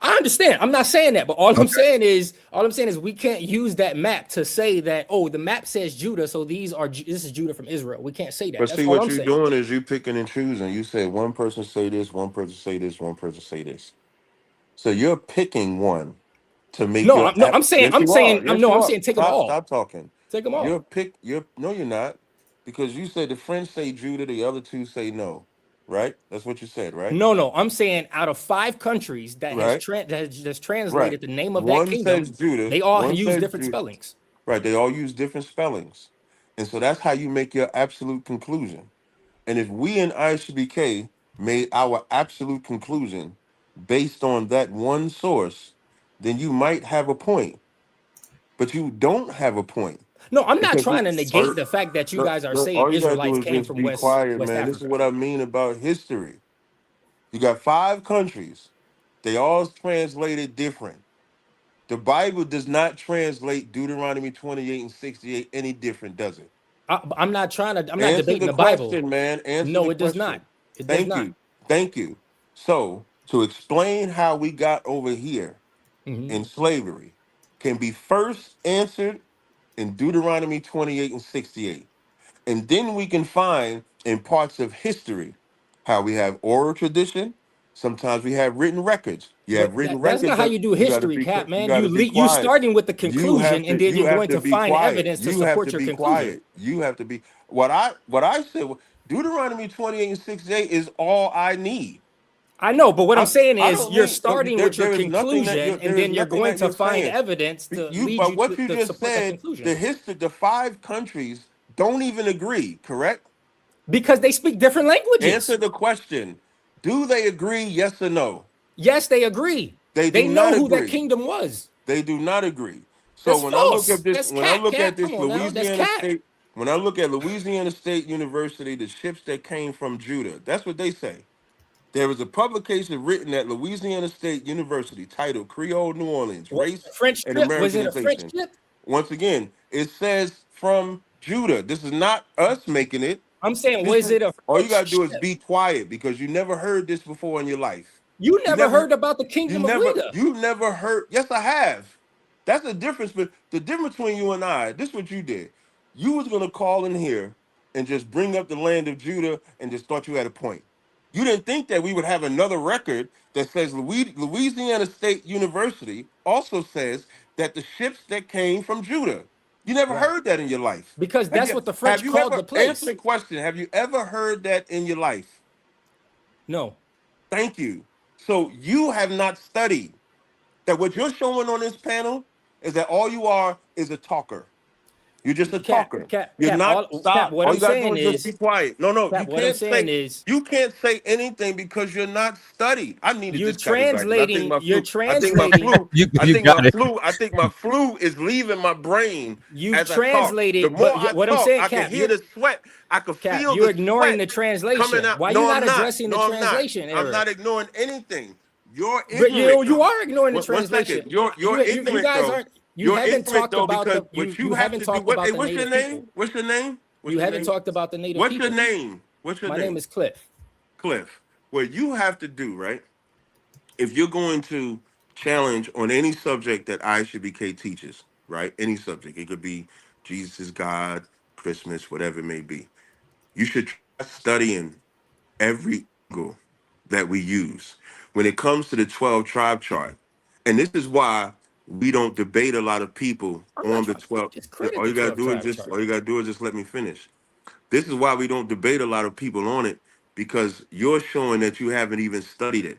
I understand. I'm not saying that, but all I'm saying is we can't use that map to say that, oh, the map says Judah, so this is Judah from Israel. We can't say that. But see, what you're doing is you picking and choosing. You say one person say this, one person say this, one person say this. So you're picking one to make. I'm saying take them all. Stop talking. Take them all. No, you're not, because you said the French say Judah, the other two say no. Right? That's what you said, right? No. I'm saying out of 5 countries that has translated the name of that kingdom, Judah, they all use different spellings. Right. They all use different spellings. And so that's how you make your absolute conclusion. And if we in ISBK made our absolute conclusion based on that one source, then you might have a point. But you don't have a point. No, I'm not trying to negate the fact that you guys are saying Israelites came from West Africa. This is what I mean about history. You got 5 countries. They all translated different. The Bible does not translate Deuteronomy 28 and 68 any different, does it? I'm not debating the Bible. Man. No, it does not. Thank you. So, to explain how we got over here in slavery can be first answered in Deuteronomy 28 and 68. And then we can find in parts of history how we have oral tradition. Sometimes we have written records. That's not how you do history, Cap, man. You're starting with the conclusion and then you're going to find evidence to support your conclusion. You have to be what I said. Deuteronomy 28 and 68 is all I need. I know, but what I'm saying I is don't you're mean starting there, with your there is nothing that conclusion, there and is then you're nothing going that to you're find saying. evidence to lead But you what you to just support that said, conclusion. the 5 countries don't even agree, correct? Because they speak different languages. Answer the question. Do they agree, yes or no? Yes, they agree. They They do not know who that agree. kingdom was. They do not agree. So That's when I look at false. this, That's cap. Cap. Come on now. That's Louisiana cap. State, when I look at Louisiana State University, the ships that came from Judah, that's what they say. There was a publication written at Louisiana State University titled Creole New Orleans, What, Race French and ship? Was it a French Americanization. ship? Once again, it says from Judah. This is not us making it. I'm saying, This was is it a all you French gotta do is ship? be quiet because you never heard this before in your life. You You never never heard about the kingdom of Leda. you never heard. Yes, I have. That's the difference. But the difference between you and I, this is what you did. You was gonna call in here and just bring up the land of Judah and just thought you had a point. You didn't think that we would have another record that says Louisiana State University also says that the ships that came from Judah. You never Right. heard that in your life. Because that's what the Have French you called ever the answer place. the question? Have you ever heard that in your life? No. Thank you. So you have not studied. That what you're showing on this panel is that all you are is a talker. You're just a talker. You're not Cap, stop. what All I'm you gotta do saying is just is, be quiet. No, Cap, what I'm saying is, you can't say anything because you're not studied. I needed you're this category. you're I think my translating, flu. You got it. I think my flu is leaving my brain you've as I talk. The translated, more but I what I'm talk, saying, I can Cap, hear the sweat. I can Cap, feel you're the ignoring sweat the coming translation. out. Why No, you I'm not not. addressing the No, I'm not. translation I'm error? not ignoring anything. You're But ignorant you though. are ignoring the One translation. second. You're You ignorant guys though. aren't. You You're haven't ignorant talked though about because the what you you have haven't to do. talked about the What's your native name? people. What's your name? What's You your haven't name? talked about the native What's your people. name? What's your My name? name is Cliff. Cliff. What you have to do, right? If you're going to challenge on any subject that ISUBK teaches, right? Any subject, it could be Jesus is God, Christmas, whatever it may be. You should try studying every angle that we use when it comes to the 12 tribe chart. And this is why we don't debate a lot of people I'm not on the trying to 12. discredit All the you gotta 12 do is tribe just chart. all you gotta do is just let me finish. This is why we don't debate a lot of people on it, because you're showing that you haven't even studied it.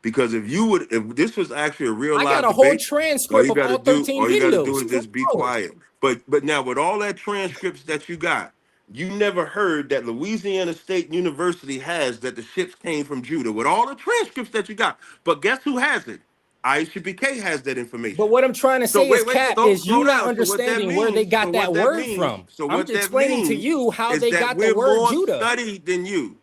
Because if this was actually a real I got live a whole debate, transcript of all 13 all you gotta do videos. is just be quiet. But now with all that transcripts that you got, you never heard that Louisiana State University has that the ships came from Judah with all the transcripts that you got. But guess who has it? ISUPK has that But information. what I'm trying to So say is, Cap, is slow you not down. So what that understanding where they means, got that word from. I'm explaining to you how is they that got the we're word more Judah. studied than you.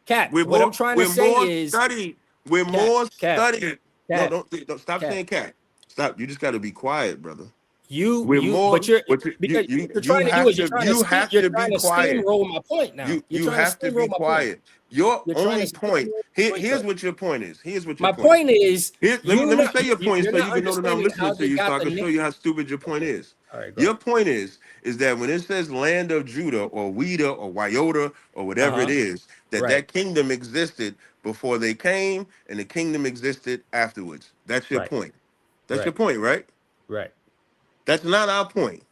Cap, what I'm trying to We're say more is, studied. We're Cap, more Cap, studied. No, Cap, don't stop Cap. saying cat. Stop. You just got to be quiet, brother. But you're What because what you're you trying to do have is to you have you're to be trying to quiet. steamroll my point now. You're You trying to have to be steamroll my point. quiet. Your You're trying to only point. steamroll my point, Here's though. what your point is. Here's what your My point is. point is, Here, let me say your point you're so you not can know that I'm understanding listening how to they you, so got I the can show name. you how stupid your point Okay. is. All right, go Your ahead. point is that when it says land of Judah or Weda or Wyota or whatever it is, Right, that kingdom existed before they came and the kingdom existed afterwards. That's your right, point. That's your right, point, right? right. That's not our point.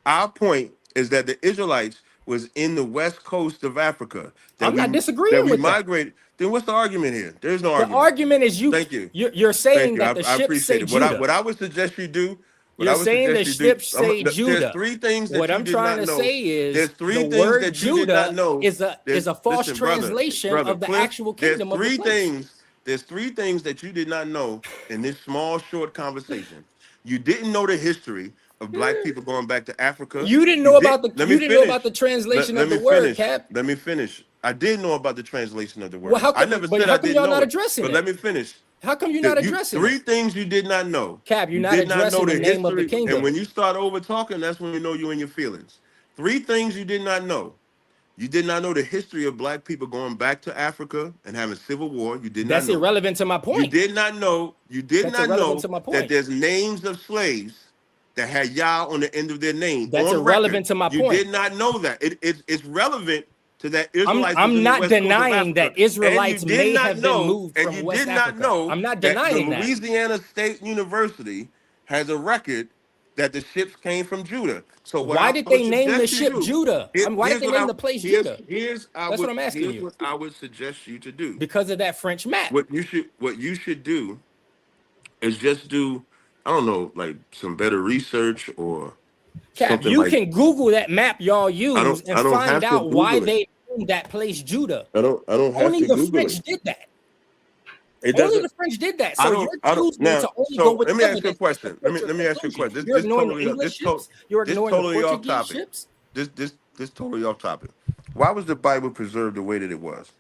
Our point is that the Israelites was in the west coast of Africa. I'm not disagreeing with that. Migrated. Then what's the argument here? There's no The argument. argument is Thank you. you're Thank saying you. that the I ships appreciate say it. Judah. What I would suggest you do, You're saying the ships say there's Judah. 3 things that What you I'm did trying not to know. say is There's the 3 things word that you did not Judah know. is a false Listen, translation of the Cliff, actual kingdom of the place. there's 3 things that you did not know in this small, short conversation. You didn't know the history of black people going back to Africa. You didn't You know did. about the Let me you didn't know about finish. the translation Let of the me word, finish. Cap. Let me finish. I did know about the translation of the Well, word. I never said I how come didn't y'all know not it. addressing But it? let me finish. How come you're not You addressing 3 it? things you did not know. Cap, you're You not did not know addressing the the name of the history, and kingdom. when you start over talking, that's when you know you in your feelings. 3 things you did not know. You did not know the history of black people going back to Africa and having civil war. You did not That's know that. irrelevant to my You point. did not know. You did That's not irrelevant know to my that point. there's names of slaves that had Yah on the end of their name That's on record. irrelevant to my You point. did not know that. It's relevant to that Israelites was I'm in the not west coast of denying Africa. that Israelites may have been moved And from you West did not Africa. know I'm not that the denying that. Louisiana State University has a record that the ships came from Judah. So what Why I did would they name the suggest you ship do, Judah? Why did here's they what name the place here's Judah? here's That's what I'm asking here's you. what I would suggest you to do. Because of that French map. What you should do is just do, I don't know, like some better research or Cap, something you like. can Google that map y'all use and I don't find have to out why Google it. they named that place Judah. I don't have Only to the Google French it. did that. It Only doesn't. the French did that. I So don't. you're I don't. choosing Now, to only so go with let me ask you a evidence to question. support your Let me ask you a conclusion. question. You're This ignoring the totally English ships. You're this ignoring the totally off Portuguese topic. ships. This totally off topic. Why was the Bible preserved the way that it was?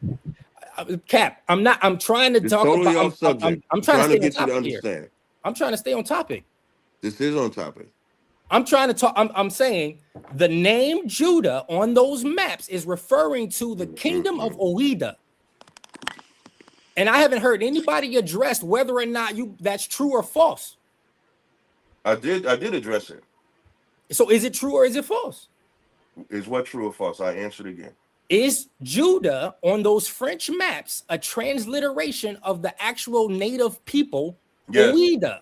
Cap, I'm not. I'm trying to It's talk totally about. off subject. I'm trying to trying to stay on get you to topic here. understand. I'm trying to stay on topic. This is on topic. I'm trying to talk. I'm saying the name Judah on those maps is referring to the kingdom of Ouida. And I haven't heard anybody address whether or not that's true or false. I did address it. So is it true or is it false? Is what true or false? I answered again. Is Judah on those French maps a transliteration of the actual native people, Yes. Ouida?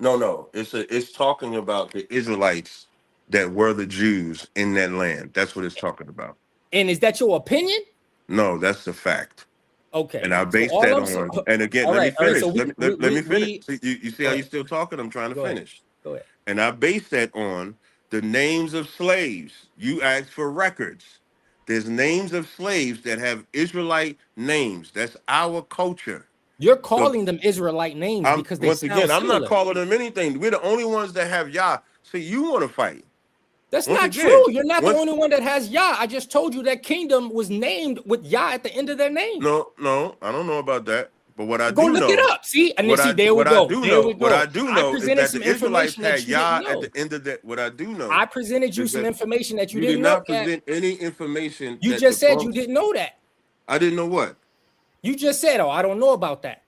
No. It's talking about the Israelites that were the Jews in that land. That's what it's talking about. And is that your opinion? No, that's the fact. Okay. And I based that on. And again, let me finish. So let me finish. You see how you're still talking? I'm trying to finish. Go ahead. And I based that on the names of slaves. You asked for records. There's names of slaves that have Israelite names. That's our culture. You're calling them Israelite names because they sound similar. I'm not calling them anything. We're the only ones that have Yah. See, you want to fight. That's not true. You're not the only one that has Yah. I just told you that kingdom was named with Yah at the end of their name. No, I don't know about that. But what I do know. Go look it up. See? And then see, there we go. What I do know is that the Israelites had Yah at the end of that. What I do know. I presented you some information that you didn't know. You did not present any information. You just said you didn't know that. I didn't know what? You just said, oh, I don't know about that.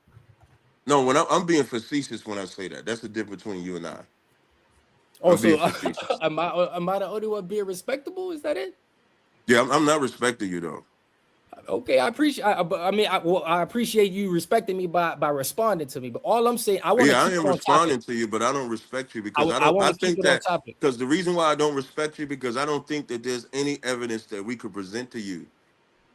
No, when I'm being facetious when I say that. That's the difference between you and I. Oh, so am I the only one being respectable? Is that it? Yeah, I'm not respecting you though. Okay, I appreciate. I appreciate you respecting me by responding to me. But all I'm saying, I want to. Yeah, I am responding to you, but I don't respect you because I think that because the reason why I don't respect you because I don't think that there's any evidence that we could present to you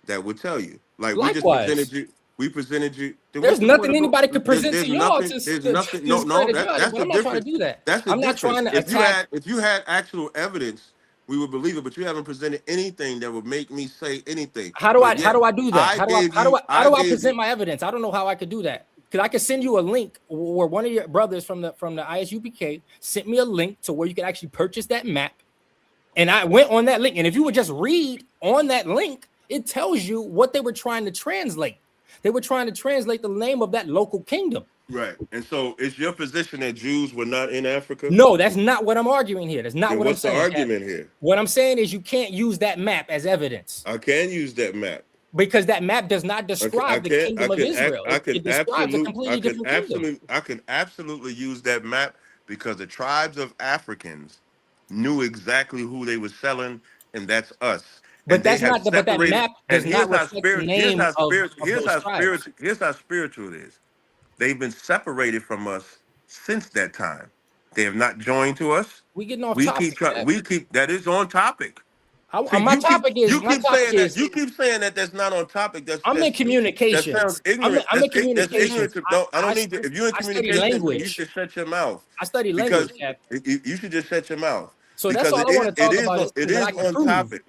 that would tell you. Like we just presented you. We presented you. There's nothing anybody could present to y'all. There's nothing. No, that's the difference. I'm not trying to do that. That's the difference. I'm not trying to attack. If you had actual evidence, we would believe it. But you haven't presented anything that would make me say anything. How do I do that? How do I present my evidence? I don't know how I could do that. Because I could send you a link where one of your brothers from the ISUPK sent me a link to where you could actually purchase that map, and I went on that link. And if you would just read on that link, it tells you what they were trying to translate. They were trying to translate the name of that local kingdom. Right. And so it's your position that Jews were not in Africa? No, that's not what I'm arguing here. That's not what I'm saying. What's the argument here? What I'm saying is you can't use that map as evidence. I can use that map. Because that map does not describe the kingdom of Israel. It describes a completely different kingdom. I can absolutely use that map because the tribes of Africans knew exactly who they were selling, and that's us. But that's not but that map does not reflect the name of those tribes. Here's how spiritual it is. They've been separated from us since that time. They have not joined to us. We getting off topic. We keep that is on topic. My topic is you keep saying that that's not on topic. I'm in communications. That sounds ignorant. I'm in communications. I don't need to. If you're in communication, you should shut your mouth. I study language. You should just shut your mouth. So that's all I want to talk about. It is on topic.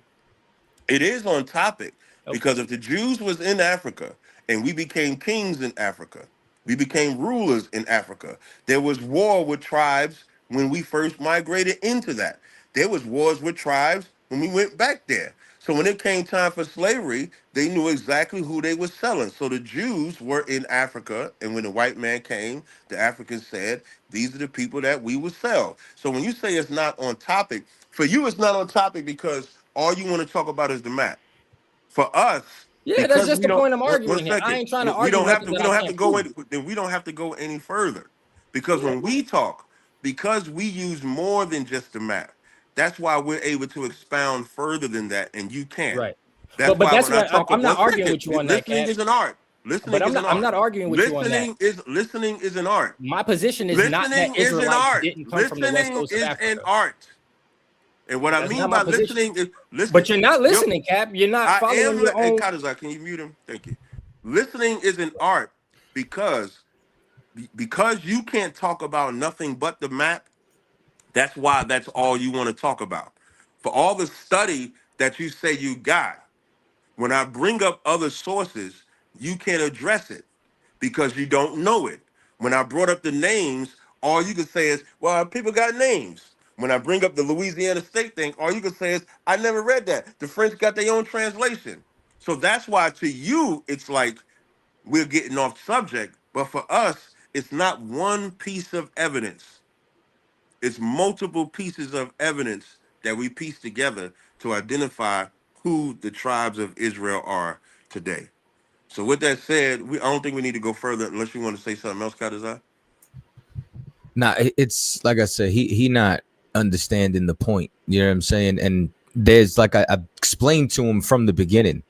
It is on topic because if the Jews was in Africa and we became kings in Africa, we became rulers in Africa. There was war with tribes when we first migrated into that. There was wars with tribes when we went back there. So when it came time for slavery, they knew exactly who they were selling. So the Jews were in Africa, and when the white man came, the Africans said, these are the people that we will sell. So when you say it's not on topic, for you it's not on topic because all you want to talk about is the map. For us, yeah, that's just the point I'm arguing here. I ain't trying to argue. We don't have to go any further because when we talk, because we use more than just the map. That's why we're able to expound further than that, and you can't. Right. That's but why that's why I'm not arguing with you on that. Listening is an art. Listening is an I'm art. not arguing with you on that. Listening is an art. My position is not Listening that is an Israelites art. didn't come from the west Listening coast of is Africa. an art. And what I That's mean not my by position. listening is listen. But you're not listening, Cap. You're not I following am. your Hey, own. Kadazar, can you mute him? Thank you. Listening is an art because you can't talk about nothing but the map. That's why that's all you want to talk about. For all the study that you say you got, when I bring up other sources, you can't address it because you don't know it. When I brought up the names, all you can say is, well, people got names. When I bring up the Louisiana State thing, all you can say is, I never read that. The French got their own translation. So that's why to you, it's like we're getting off subject. But for us, it's not one piece of evidence. It's multiple pieces of evidence that we piece together to identify who the tribes of Israel are today. So with that said, I don't think we need to go further unless you want to say something else, Kadazai. Nah, it's like I said, he not understanding the point. You know what I'm saying? And there's like I explained to him from the beginning.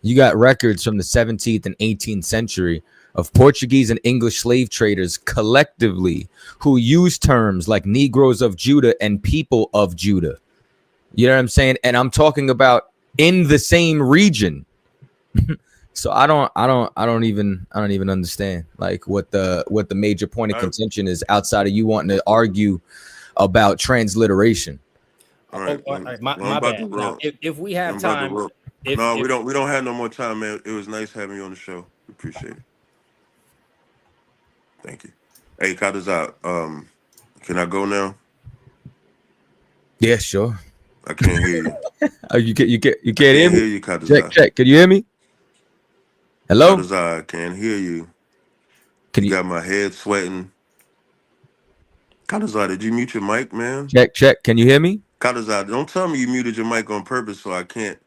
You got records from the 17th and 18th century of Portuguese and English slave traders collectively who used terms like Negroes of Judah and people of Judah. You know what I'm saying? And I'm talking about in the same region. So I don't even understand like what the major point of contention is outside of you wanting to argue about transliteration. All right, my bad. Now, if we have time, we don't have no more time, man. It was nice having you on the show. We appreciate it. Thank you. Hey, Kadazai, can I go now? Yeah, sure. I can't hear you. You can't hear me? Hear you, Kadazai. Check. Can you hear me? Hello? Kadazai, I can't hear you. You got my head sweating. Kadazai, did you mute your mic, man? Check. Can you hear me? Kadazai, don't tell me you muted your mic on purpose so I can't.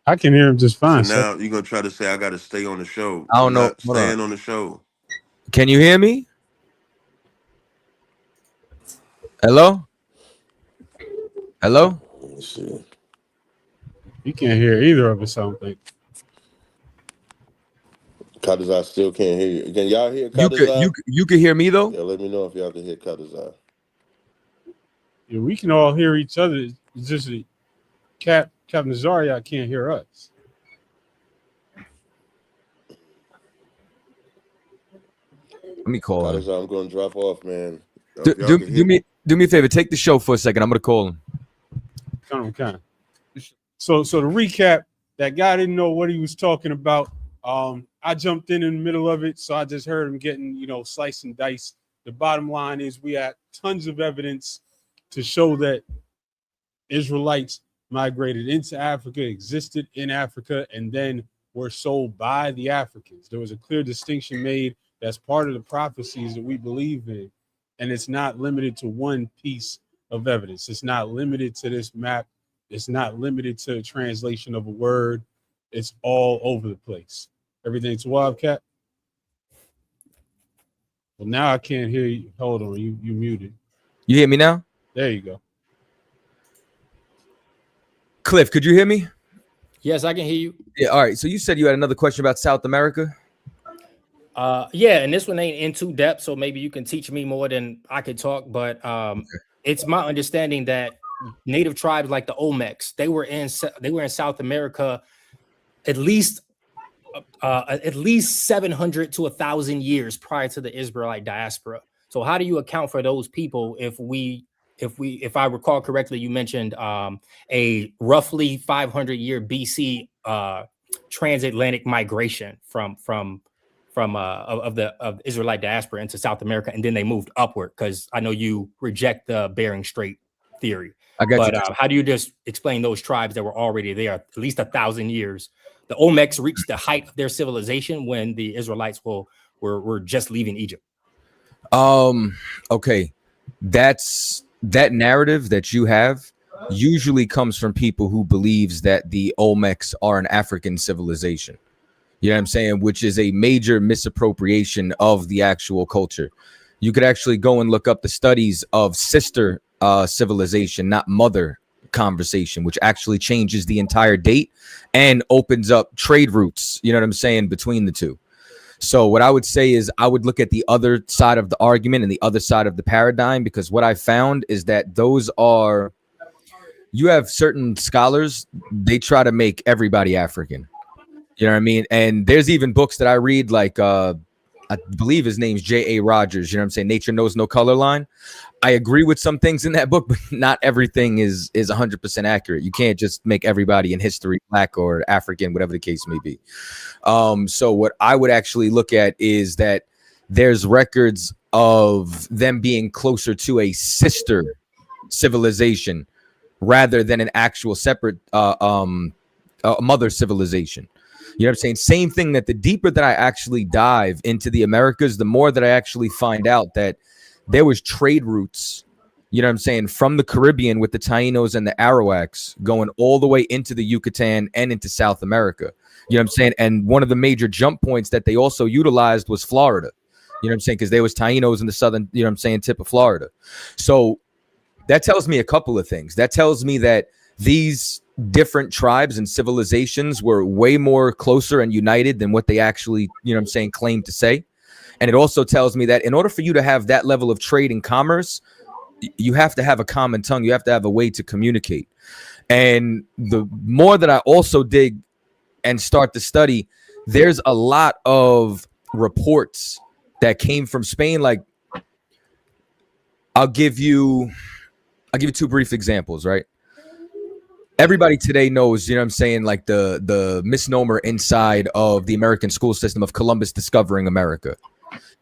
I can hear him just fine. So now you're going to try to say I got to stay on the show. I don't know. Staying on the show. Can you hear me? Hello? Let's see. You can't hear either of us, I don't think. Kadazai still can't hear you. Can y'all hear Kadazai? You can hear me though? Yeah, let me know if y'all can hear Kadazai. Yeah, we can all hear each other. It's just that Captain Zaria can't hear us. Let me call him. I'm going to drop off, man. Do me a favor. Take the show for a second. I'm going to call him. Kind of. So to recap, that guy didn't know what he was talking about. I jumped in the middle of it, so I just heard him getting, slice and dice. The bottom line is we had tons of evidence to show that Israelites migrated into Africa, existed in Africa, and then were sold by the Africans. There was a clear distinction made. That's part of the prophecies that we believe in. And it's not limited to one piece of evidence. It's not limited to this map. It's not limited to a translation of a word. It's all over the place. Everything's Wildcat. Well, now I can't hear you. Hold on, you muted. You hear me now? There you go. Cliff, could you hear me? Yes, I can hear you. Yeah, all right. So you said you had another question about South America? Yeah, and this one ain't in too depth, so maybe you can teach me more than I could talk. But it's my understanding that native tribes like the Olmecs, they were in South America at least 700 to 1,000 years prior to the Israelite diaspora. So how do you account for those people if I recall correctly, you mentioned a roughly 500-year BC transatlantic migration from the Israelite diaspora into South America, and then they moved upward, because I know you reject the Bering Strait theory. I got you. How do you just explain those tribes that were already there at least 1,000 years? The Olmecs reached the height of their civilization when the Israelites were just leaving Egypt. Okay, that narrative that you have usually comes from people who believes that the Olmecs are an African civilization. You know what I'm saying? Which is a major misappropriation of the actual culture. You could actually go and look up the studies of sister civilization, not mother conversation, which actually changes the entire date and opens up trade routes, you know what I'm saying, between the two. So what I would say is I would look at the other side of the argument and the other side of the paradigm, because what I found is that you have certain scholars, they try to make everybody African. You know what I mean? And there's even books that I read, like I believe his name's J.A. Rogers. You know what I'm saying? Nature Knows No Color Line. I agree with some things in that book, but not everything is 100% accurate. You can't just make everybody in history black or African, whatever the case may be. So what I would actually look at is that there's records of them being closer to a sister civilization rather than an actual separate mother civilization. You know what I'm saying? Same thing, that the deeper that I actually dive into the Americas, the more that I actually find out that there was trade routes, you know what I'm saying, from the Caribbean with the Tainos and the Arawaks going all the way into the Yucatan and into South America. You know what I'm saying? And one of the major jump points that they also utilized was Florida. You know what I'm saying? Because there was Tainos in the southern, you know what I'm saying, tip of Florida. So that tells me a couple of things. That tells me that these different tribes and civilizations were way more closer and united than what they actually, you know what I'm saying, claim to say. And it also tells me that in order for you to have that level of trade and commerce, you have to have a common tongue. You have to have a way to communicate. And the more that I also dig and start to study, there's a lot of reports that came from Spain. Like, I'll give you two brief examples, right? Everybody today knows, you know what I'm saying, like the misnomer inside of the American school system of Columbus discovering America.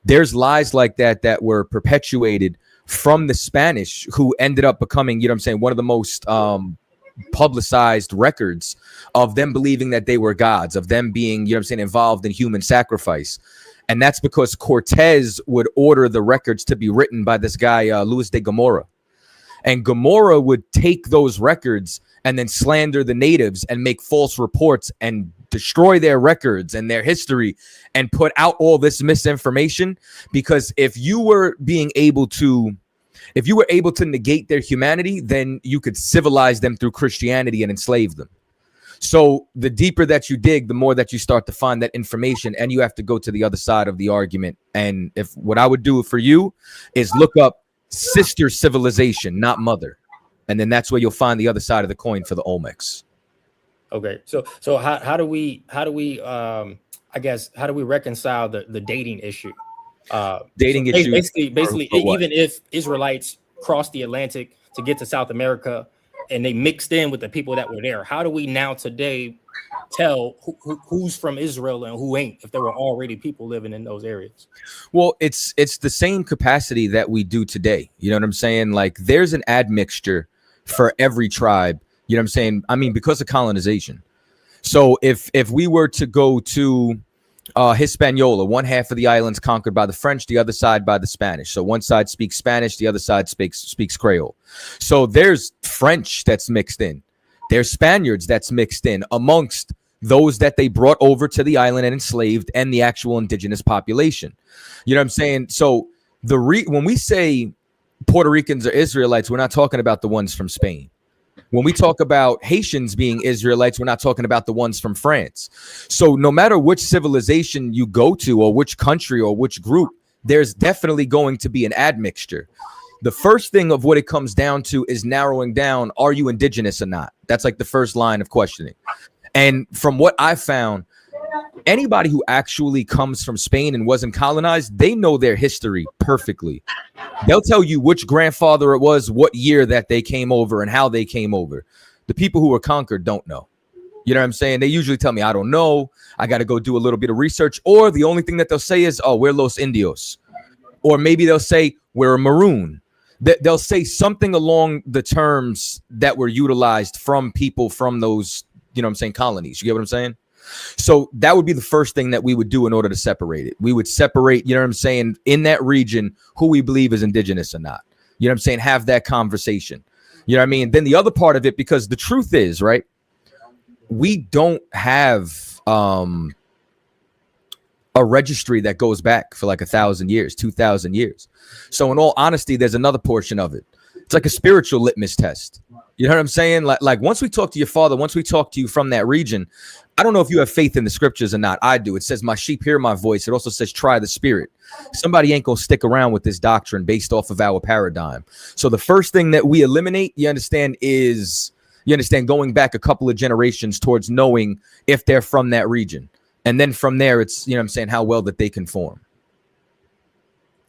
There's lies like that were perpetuated from the Spanish, who ended up becoming, you know what I'm saying, one of the most publicized records of them believing that they were gods, of them being, you know what I'm saying, involved in human sacrifice. And that's because Cortez would order the records to be written by this guy, Luis de Gomorra. And Gomorra would take those records and then slander the natives and make false reports and destroy their records and their history and put out all this misinformation. Because if you were able to negate their humanity, then you could civilize them through Christianity and enslave them. So the deeper that you dig, the more that you start to find that information, and you have to go to the other side of the argument. And if what I would do for you is look up sister civilization, not mother. And then that's where you'll find the other side of the coin for the Olmecs. Okay. So how do we reconcile the dating issue? Basically, even if Israelites crossed the Atlantic to get to South America and they mixed in with the people that were there, how do we now today tell who's from Israel and who ain't, if there were already people living in those areas? Well, it's the same capacity that we do today. You know what I'm saying? Like, there's an admixture for every tribe. You know what I'm saying? I mean, because of colonization. So if we were to go to Hispaniola, one half of the island's conquered by the French, the other side by the Spanish. So one side speaks Spanish, the other side speaks Creole. So there's French that's mixed in. There's Spaniards that's mixed in amongst those that they brought over to the island and enslaved, and the actual indigenous population. You know what I'm saying? So when we say Puerto Ricans or Israelites, we're not talking about the ones from Spain. When we talk about Haitians being Israelites, we're not talking about the ones from France. So no matter which civilization you go to, or which country or which group, there's definitely going to be an admixture. The first thing of what it comes down to is narrowing down, are you indigenous or not? That's like the first line of questioning. And from what I found, anybody who actually comes from Spain and wasn't colonized, they know their history perfectly. They'll tell you which grandfather it was, what year that they came over, and how they came over. The people who were conquered don't know. You know what I'm saying? They usually tell me, I don't know. I got to go do a little bit of research. Or the only thing that they'll say is, oh, we're Los Indios. Or maybe they'll say, we're a Maroon. They'll say something along the terms that were utilized from people from those, you know what I'm saying, colonies. You get what I'm saying? So that would be the first thing that we would do in order to separate it. We would separate, you know what I'm saying, in that region, who we believe is indigenous or not. You know what I'm saying? Have that conversation. You know what I mean? Then the other part of it, because the truth is, right, we don't have a registry that goes back for like 1,000 years, 2,000 years. So in all honesty, there's another portion of it. It's like a spiritual litmus test. You know what I'm saying? Like once we talk to your father, once we talk to you from that region, I don't know if you have faith in the scriptures or not. I do. It says, my sheep hear my voice. It also says, try the spirit. Somebody ain't going to stick around with this doctrine based off of our paradigm. So the first thing that we eliminate, you understand, going back a couple of generations towards knowing if they're from that region. And then from there, it's, you know what I'm saying, how well that they conform.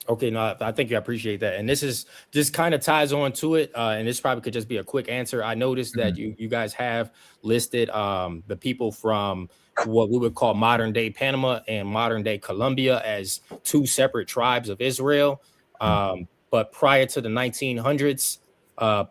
Okay, no, I think I appreciate that. And this kind of ties on to it. And this probably could just be a quick answer. I noticed that you guys have listed the people from what we would call modern day Panama and modern day Colombia as two separate tribes of Israel. But prior to the 1900s,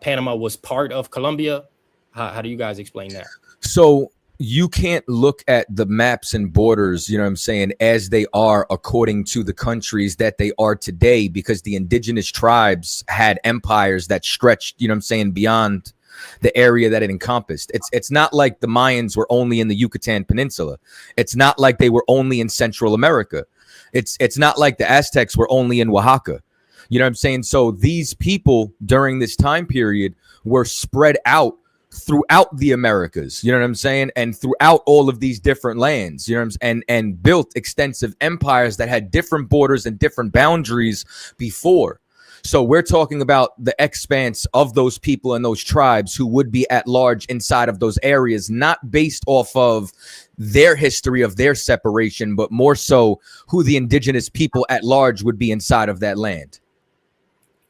Panama was part of Colombia. How do you guys explain that? So you can't look at the maps and borders, you know what I'm saying, as they are according to the countries that they are today, because the indigenous tribes had empires that stretched, you know what I'm saying, beyond the area that it encompassed. It's not like the Mayans were only in the Yucatan Peninsula. It's not like they were only in Central America. It's not like the Aztecs were only in Oaxaca. You know what I'm saying? So these people during this time period were spread out throughout the Americas, you know what I'm saying, and throughout all of these different lands, you know what I'm saying, and built extensive empires that had different borders and different boundaries before. So we're talking about the expanse of those people and those tribes who would be at large inside of those areas, not based off of their history of their separation, but more so who the indigenous people at large would be inside of that land.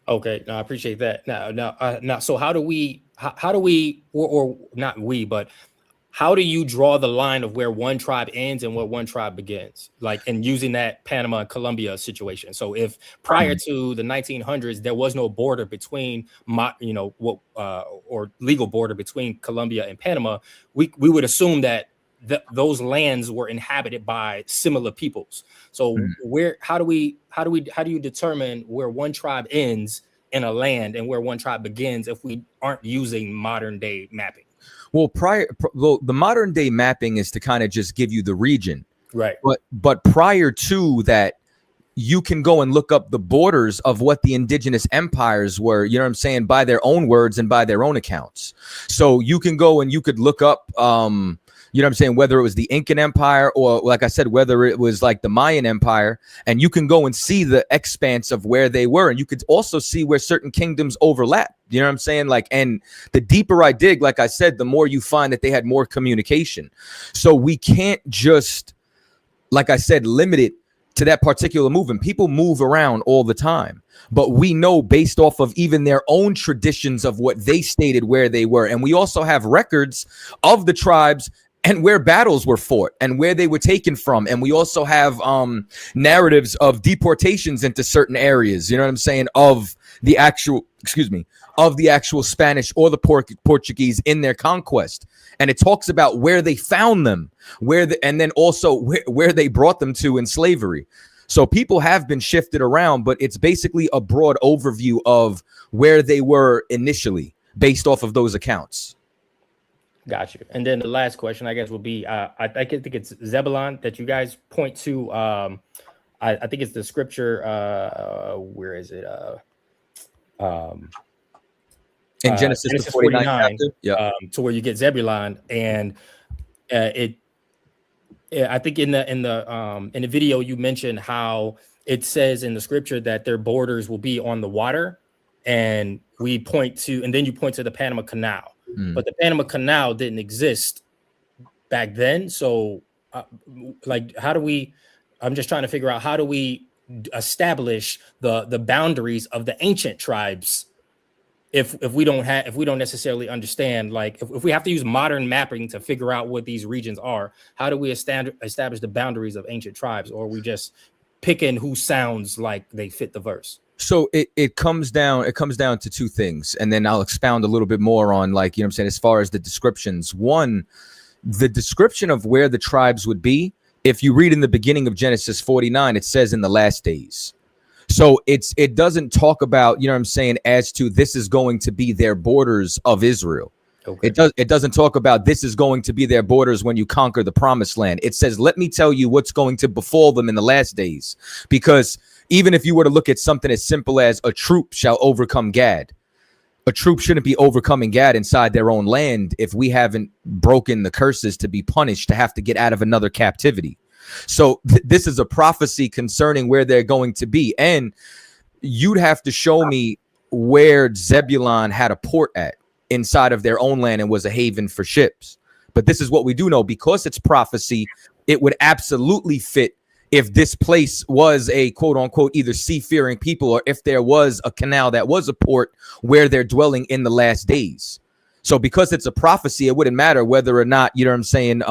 Okay, no, I appreciate that. Now, so how do we, or not we, but how do you draw the line of where one tribe ends and where one tribe begins? Like, and using that Panama and Colombia situation. So if prior to the 1900s, there was no border between, or legal border between Colombia and Panama, we would assume that those lands were inhabited by similar peoples. So how do you determine where one tribe ends in a land and where one tribe begins if we aren't using modern day mapping? Well, the modern day mapping is to kind of just give you the region, right? But prior to that, you can go and look up the borders of what the indigenous empires were, you know what I'm saying, by their own words and by their own accounts. So you can go and you could look up, you know what I'm saying, whether it was the Incan Empire or, like I said, whether it was like the Mayan Empire, and you can go and see the expanse of where they were. And you could also see where certain kingdoms overlap. You know what I'm saying? Like, and the deeper I dig, like I said, the more you find that they had more communication. So we can't just, like I said, limit it to that particular movement. People move around all the time, but we know based off of even their own traditions of what they stated where they were. And we also have records of the tribes and where battles were fought and where they were taken from. And we also have narratives of deportations into certain areas, you know what I'm saying, of the actual Spanish or the Portuguese in their conquest. And it talks about where they found them, and then also where they brought them to in slavery. So people have been shifted around, but it's basically a broad overview of where they were initially based off of those accounts. Got you. And then the last question, I guess, would be, I think it's Zebulon that you guys point to. I think it's the scripture. Where is it? In Genesis 49, to where you get Zebulon, and I think in the video you mentioned how it says in the scripture that their borders will be on the water, and then you point to the Panama Canal. But the Panama Canal didn't exist back then. So I'm just trying to figure out, how do we establish the boundaries of the ancient tribes if we don't necessarily understand, like if we have to use modern mapping to figure out what these regions are, how do we establish the boundaries of ancient tribes? Or are we just picking who sounds like they fit the verse? So it comes down to two things, and then I'll expound a little bit more on, like, you know what I'm saying, as far as the descriptions. One, the description of where the tribes would be, if you read in the beginning of Genesis 49, it says in the last days. So it doesn't talk about, you know what I'm saying, as to this is going to be their borders of Israel. Okay. It doesn't talk about this is going to be their borders when you conquer the promised land. It says, let me tell you what's going to befall them in the last days. Because even if you were to look at something as simple as a troop shall overcome Gad, a troop shouldn't be overcoming Gad inside their own land if we haven't broken the curses to be punished, to have to get out of another captivity. So this is a prophecy concerning where they're going to be. And you'd have to show me where Zebulon had a port at inside of their own land and was a haven for ships. But this is what we do know, because it's prophecy, it would absolutely fit if this place was a quote unquote either seafaring people, or if there was a canal that was a port where they're dwelling in the last days. So because it's a prophecy, it wouldn't matter whether or not, you know what I'm saying,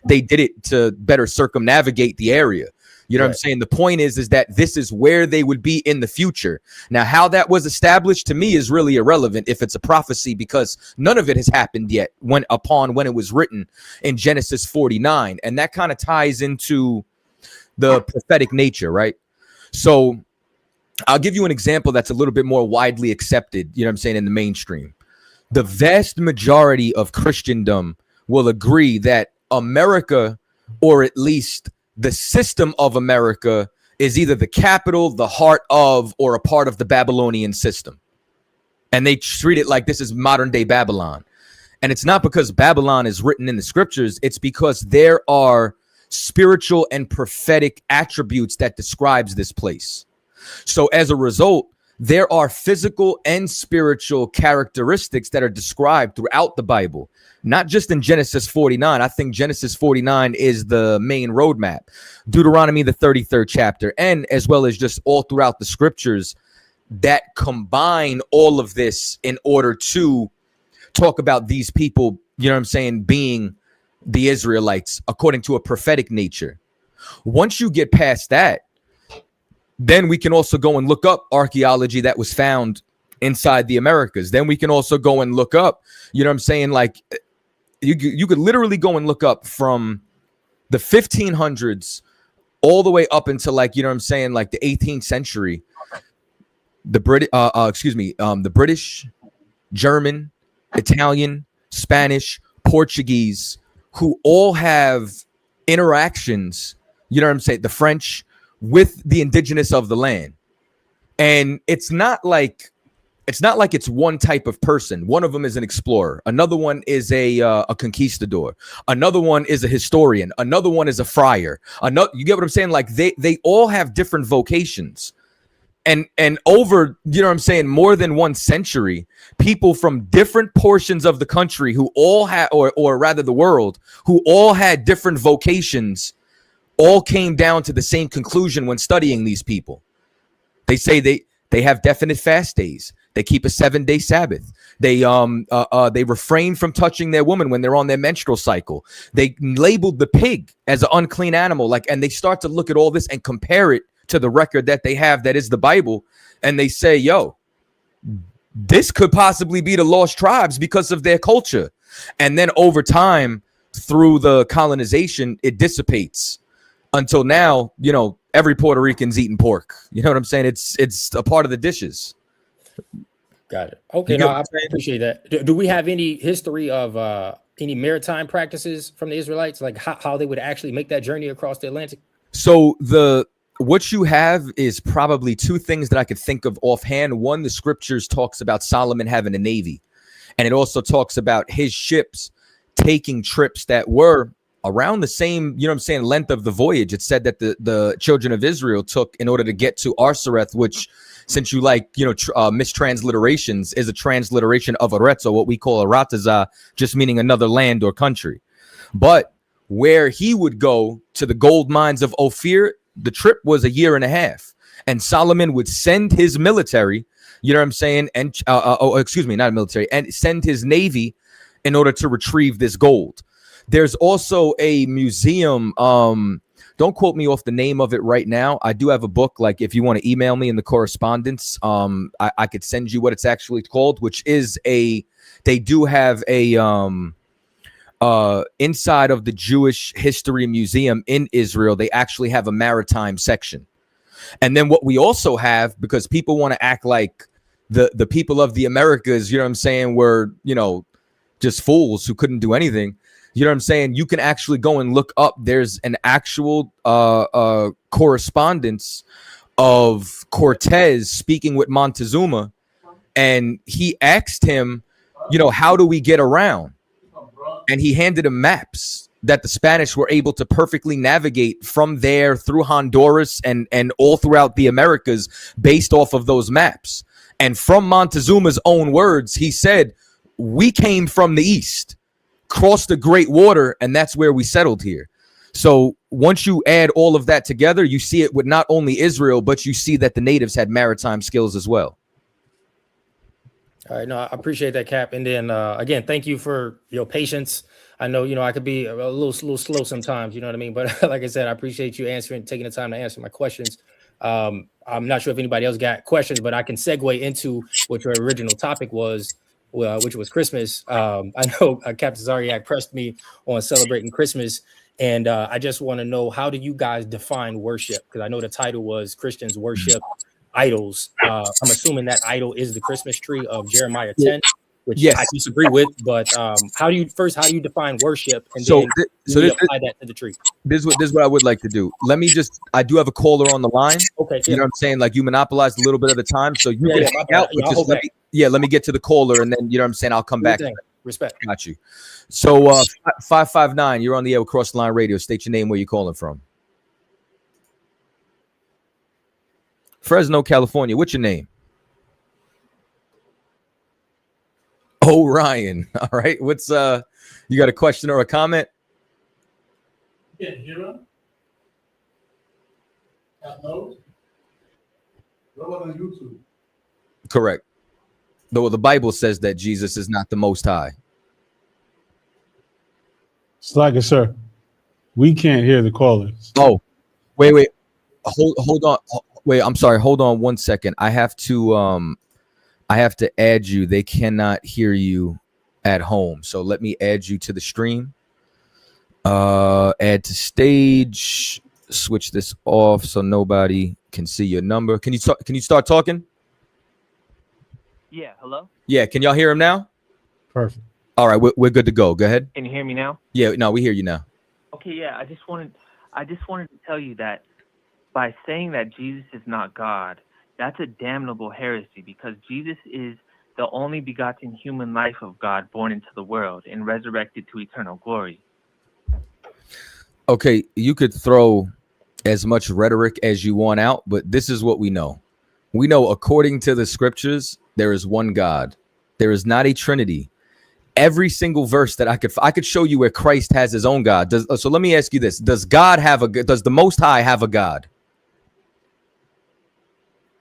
they did it to better circumnavigate the area. You know what I'm saying? The point is that this is where they would be in the future. Now, how that was established to me is really irrelevant if it's a prophecy, because none of it has happened yet when it was written in Genesis 49. And that kind of ties into the prophetic nature, right? So I'll give you an example that's a little bit more widely accepted, you know what I'm saying, in the mainstream. The vast majority of Christendom will agree that America, or at least the system of America, is either the capital, the heart of, or a part of the Babylonian system. And they treat it like this is modern day Babylon. And it's not because Babylon is written in the scriptures. It's because there are spiritual and prophetic attributes that describes this place. So as a result, there are physical and spiritual characteristics that are described throughout the Bible, not just in Genesis 49. I think Genesis 49 is the main roadmap. Deuteronomy, the 33rd chapter, and as well as just all throughout the scriptures that combine all of this in order to talk about these people, you know what I'm saying, being the Israelites according to a prophetic nature. Once you get past that, then we can also go and look up archaeology that was found inside the Americas. Then we can also go and look up, you know what I'm saying, like you could literally go and look up from the 1500s all the way up until, like, you know what I'm saying, like the 18th century, the British, German, Italian, Spanish, Portuguese, who all have interactions, you know what I'm saying, the French, with the indigenous of the land. And it's not like it's one type of person. One of them is an explorer. Another one is a conquistador. Another one is a historian. Another one is a friar. You get what I'm saying? Like they all have different vocations. And over, you know what I'm saying, more than 1 century, people from different portions of the country who all had, or rather the world, who all had different vocations, all came down to the same conclusion when studying these people. They say they have definite fast days. They keep a 7-day Sabbath. They refrain from touching their woman when they're on their menstrual cycle. They labeled the pig as an unclean animal, and they start to look at all this and compare it to the record that they have, that is the Bible, and they say, yo, this could possibly be the lost tribes because of their culture. And then over time, through the colonization, it dissipates. Until now, you know, every Puerto Rican's eating pork. You know what I'm saying? It's a part of the dishes. Got it. Okay, no, I appreciate that. Do we have any history of any maritime practices from the Israelites, like how they would actually make that journey across the Atlantic? So what you have is probably two things that I could think of offhand. One, the scriptures talks about Solomon having a navy, and it also talks about his ships taking trips that were around the same, you know what I'm saying, length of the voyage. It said that the children of Israel took in order to get to Arsareth, which, since you like, you know, mistransliterations, is a transliteration of Eretz, what we call Arataza, just meaning another land or country. But where he would go to the gold mines of Ophir, the trip was 1.5 years. And Solomon would send his military, you know what I'm saying, and not military, and send his navy in order to retrieve this gold. There's also a museum. Don't quote me off the name of it right now. I do have a book. Like, if you want to email me in the correspondence, I could send you what it's actually called, which is they do have a inside of the Jewish History Museum in Israel, they actually have a maritime section. And then what we also have, because people want to act like the people of the Americas, you know what I'm saying, were, you know, just fools who couldn't do anything. You know what I'm saying? You can actually go and look up. There's an actual correspondence of Cortez speaking with Montezuma and he asked him, you know, how do we get around? And he handed him maps that the Spanish were able to perfectly navigate from there through Honduras and all throughout the Americas based off of those maps. And from Montezuma's own words, he said, we came from the east, crossed the Great Water, and that's where we settled here. So once you add all of that together, you see it with not only Israel, but you see that the natives had maritime skills as well. All right, no, I appreciate that, Cap. And then again, thank you for your patience. I know, you know, I could be a little slow sometimes, you know what I mean? But like I said, I appreciate you taking the time to answer my questions. I'm not sure if anybody else got questions, but I can segue into what your original topic was, which was Christmas. I know Captain Zariak pressed me on celebrating Christmas. And I just want to know, how do you guys define worship? Because I know the title was Christians Worship Idols. I'm assuming that idol is the Christmas tree of Jeremiah 10, which yes. I disagree with. But how do you define worship, and so then apply that to the tree? This is what I would like to do. I do have a caller on the line. Okay, you know what I'm saying? Like, you monopolized a little bit of the time, so you can hang out. But just let me get to the caller, and then, you know what I'm saying, I'll come back. Respect. Got you. So 559, you're on the air with Cross the Line Radio. State your name, where you're calling from. Fresno, California. What's your name? Oh, Ryan. All right. What's you got a question or a comment? Yeah, Hero. What about on YouTube? Correct. Though the Bible says that Jesus is not the Most High. Slacker, sir. We can't hear the callers. Oh, wait. Hold on. Wait, I'm sorry. Hold on 1 second. I have to add you. They cannot hear you at home. So let me add you to the stream. Add to stage. Switch this off so nobody can see your number. Can you start talking? Yeah, hello? Yeah, can y'all hear him now? Perfect. All right, we're good to go. Go ahead. Can you hear me now? Yeah, no, we hear you now. Okay, yeah, I just wanted to tell you that by saying that Jesus is not God, that's a damnable heresy, because Jesus is the only begotten human life of God born into the world and resurrected to eternal glory. Okay, you could throw as much rhetoric as you want out, but this is what we know. We know, according to the scriptures, there is one God. There is not a Trinity. Every single verse that I could show you where Christ has his own God. So let me ask you this: does the Most High have a God?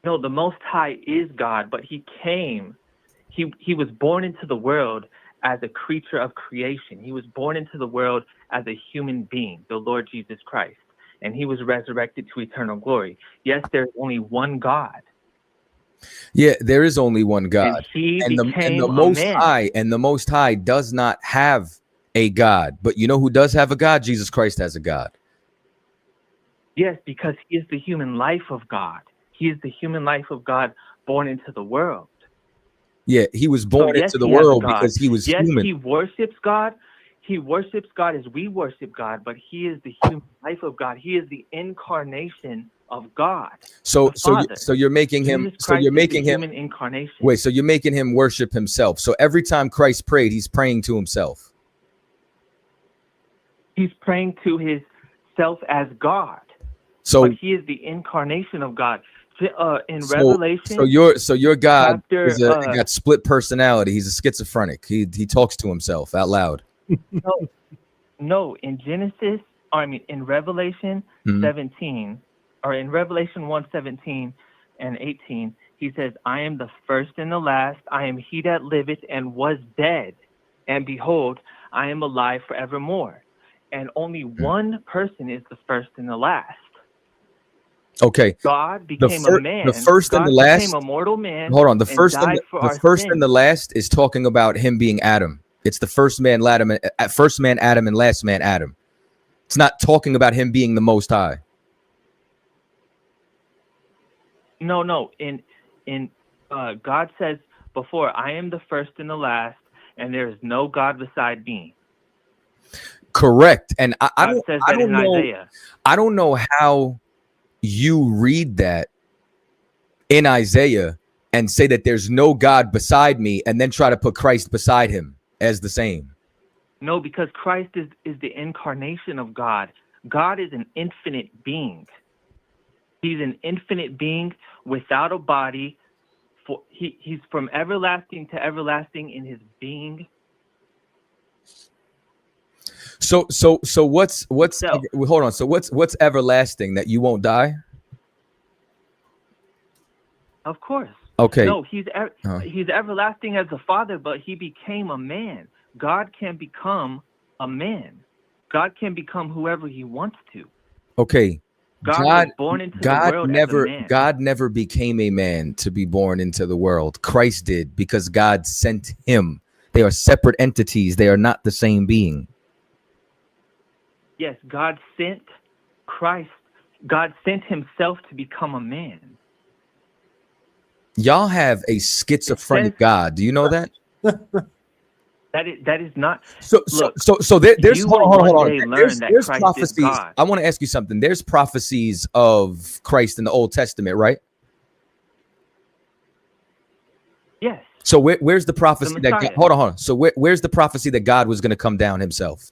No, the Most High is God, but he came. He was born into the world as a creature of creation. He was born into the world as a human being, the Lord Jesus Christ, and he was resurrected to eternal glory. Yes, there's only one God. Yeah, there is only one God, and the Most High does not have a God. But you know who does have a God? Jesus Christ has a God. Yes, because he is the human life of God. He is the human life of God born into the world. Yeah, he was born into the world because he was human. Yes, he worships God. He worships God as we worship God, but he is the human life of God. He is the incarnation of God. So you're making him human incarnation. Wait, so you're making him worship himself. So every time Christ prayed, he's praying to himself. He's praying to his self as God. So but he is the incarnation of God. In Revelation. So your God got split personality. He's a schizophrenic. He talks to himself out loud. No, in in Revelation 17, or in Revelation 1:17 and 18, he says, I am the first and the last. I am he that liveth and was dead. And behold, I am alive forevermore. And only one person is the first and the last. Okay. God became a man. The first God and the last became a mortal man. Hold on. The first and the last is talking about him being Adam. It's the first man Adam and last man Adam. It's not talking about him being the Most High. No. In God says before, I am the first and the last, and there is no God beside me. Correct. And I don't know how you read that in Isaiah and say that there's no God beside me, and then try to put Christ beside him as the same? No, because Christ is the incarnation of God. God is an infinite being. He's an infinite being without a body. He's from everlasting to everlasting in his being. So what's hold on. So what's everlasting, that you won't die? Of course. Okay. No, he's everlasting as the Father, but he became a man. God can become a man. God can become whoever he wants to. Okay. God was born into the world as a man. God never became a man to be born into the world. Christ did, because God sent him. They are separate entities. They are not the same being. Yes, God sent Christ. God sent himself to become a man. Y'all have a schizophrenic God. Do you know that? That is not. So there's hold on. There's Christ prophecies. I want to ask you something. There's prophecies of Christ in the Old Testament, right? Yes. So where's the prophecy that God, hold on. So where's the prophecy that God was going to come down himself?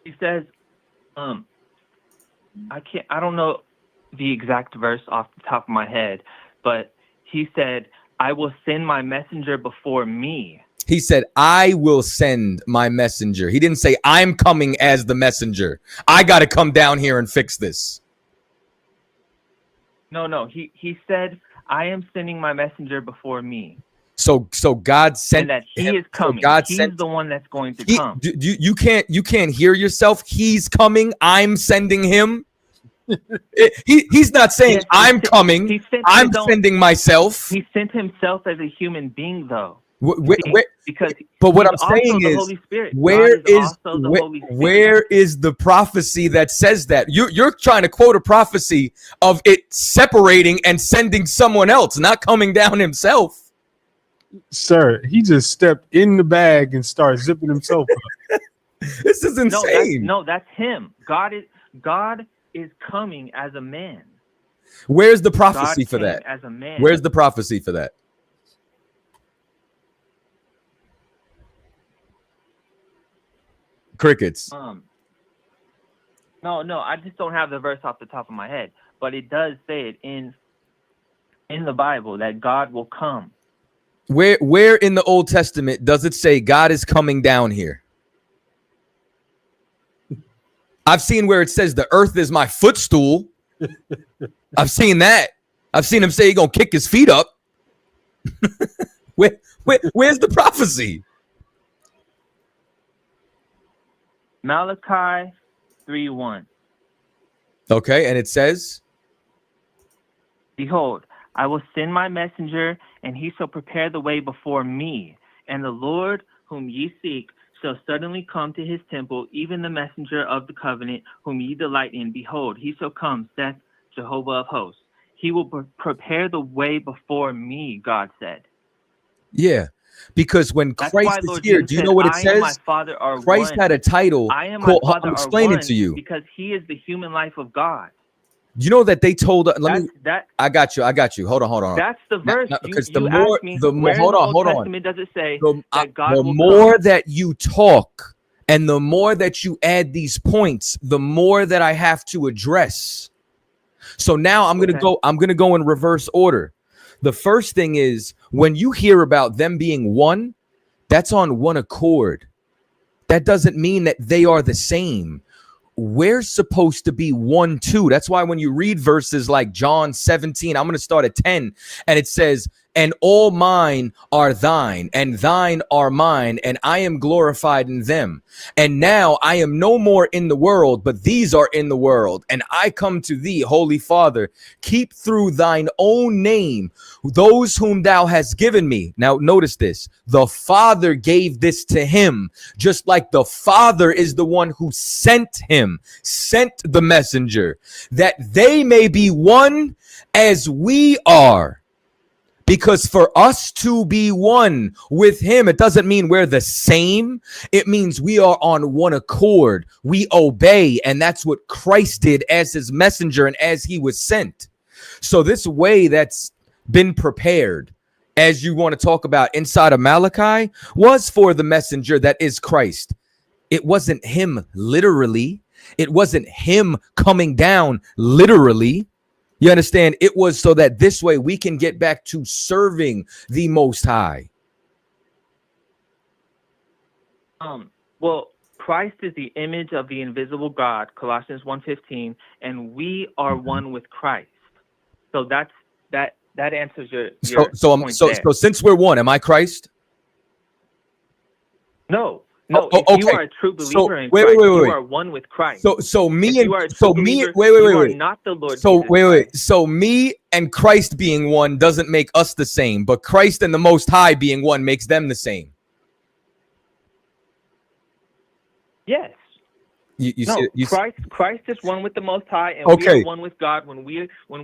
He says, I don't know the exact verse off the top of my head, but he said, I will send my messenger before me. He said, I will send my messenger. He didn't say, I'm coming as the messenger. I got to come down here and fix this. No. He said, I am sending my messenger before me. So God sent, and that he is coming. So He's the one that's going to come. You can't hear yourself. He's coming. I'm sending him. He's not saying, yes, I'm coming. I'm sending myself. He sent himself as a human being, though. Because but what I'm saying is, where is the prophecy that says that? You're trying to quote a prophecy of it separating and sending someone else, not coming down himself. Sir, he just stepped in the bag and started zipping himself up. This is insane. No, that's him. God is coming as a man. Where's the prophecy for that? As a man. Where's the prophecy for that? Crickets. No, I just don't have the verse off the top of my head, but it does say it in the Bible that God will come. Where in the Old Testament does it say God is coming down here? I've seen where it says the earth is my footstool. I've seen that. I've seen him say he's gonna kick his feet up. Where's the prophecy? Malachi 3:1. Okay, and it says, behold, I will send my messenger, and he shall prepare the way before me. And the Lord whom ye seek shall suddenly come to his temple, even the messenger of the covenant whom ye delight in. Behold, he shall come, saith Jehovah of hosts. He will prepare the way before me, God said. Yeah, because when Christ is here, do you know what it says? My Father are Christ one. had a title. I am my Father I'm explaining to you. Because he is the human life of God. You know that they told I got you. Hold on. That's the verse. Because hold on. Does it say that God the will more come? That you talk and the more that you add these points, the more that I have to address. So now I'm gonna go in reverse order. The first thing is, when you hear about them being one, that's on one accord. That doesn't mean that they are the same. We're supposed to be one too. That's why when you read verses like John 17, I'm going to start at 10, and it says, and all mine are thine, and thine are mine, and I am glorified in them. And now I am no more in the world, but these are in the world. And I come to thee, Holy Father, keep through thine own name those whom thou hast given me. Now notice this. The Father gave this to him, just like the Father is the one who sent him, sent the messenger, that they may be one as we are. Because for us to be one with him, it doesn't mean we're the same. It means we are on one accord. We obey. And that's what Christ did as his messenger and as he was sent. So this way that's been prepared, as you want to talk about inside of Malachi, was for the messenger that is Christ. It wasn't him literally. It wasn't him coming down literally. You understand? It was so that this way we can get back to serving the Most High. Well, Christ is the image of the invisible God, Colossians 1:15, and we are one with Christ. So that answers your point there. So since we're one, am I Christ? No. Okay. If you are a true believer in Christ, you are one with Christ. So me you are not the Lord. So Jesus So me and Christ being one doesn't make us the same, but Christ and the Most High being one makes them the same. Yes. Christ is one with the Most High, and we are one with God when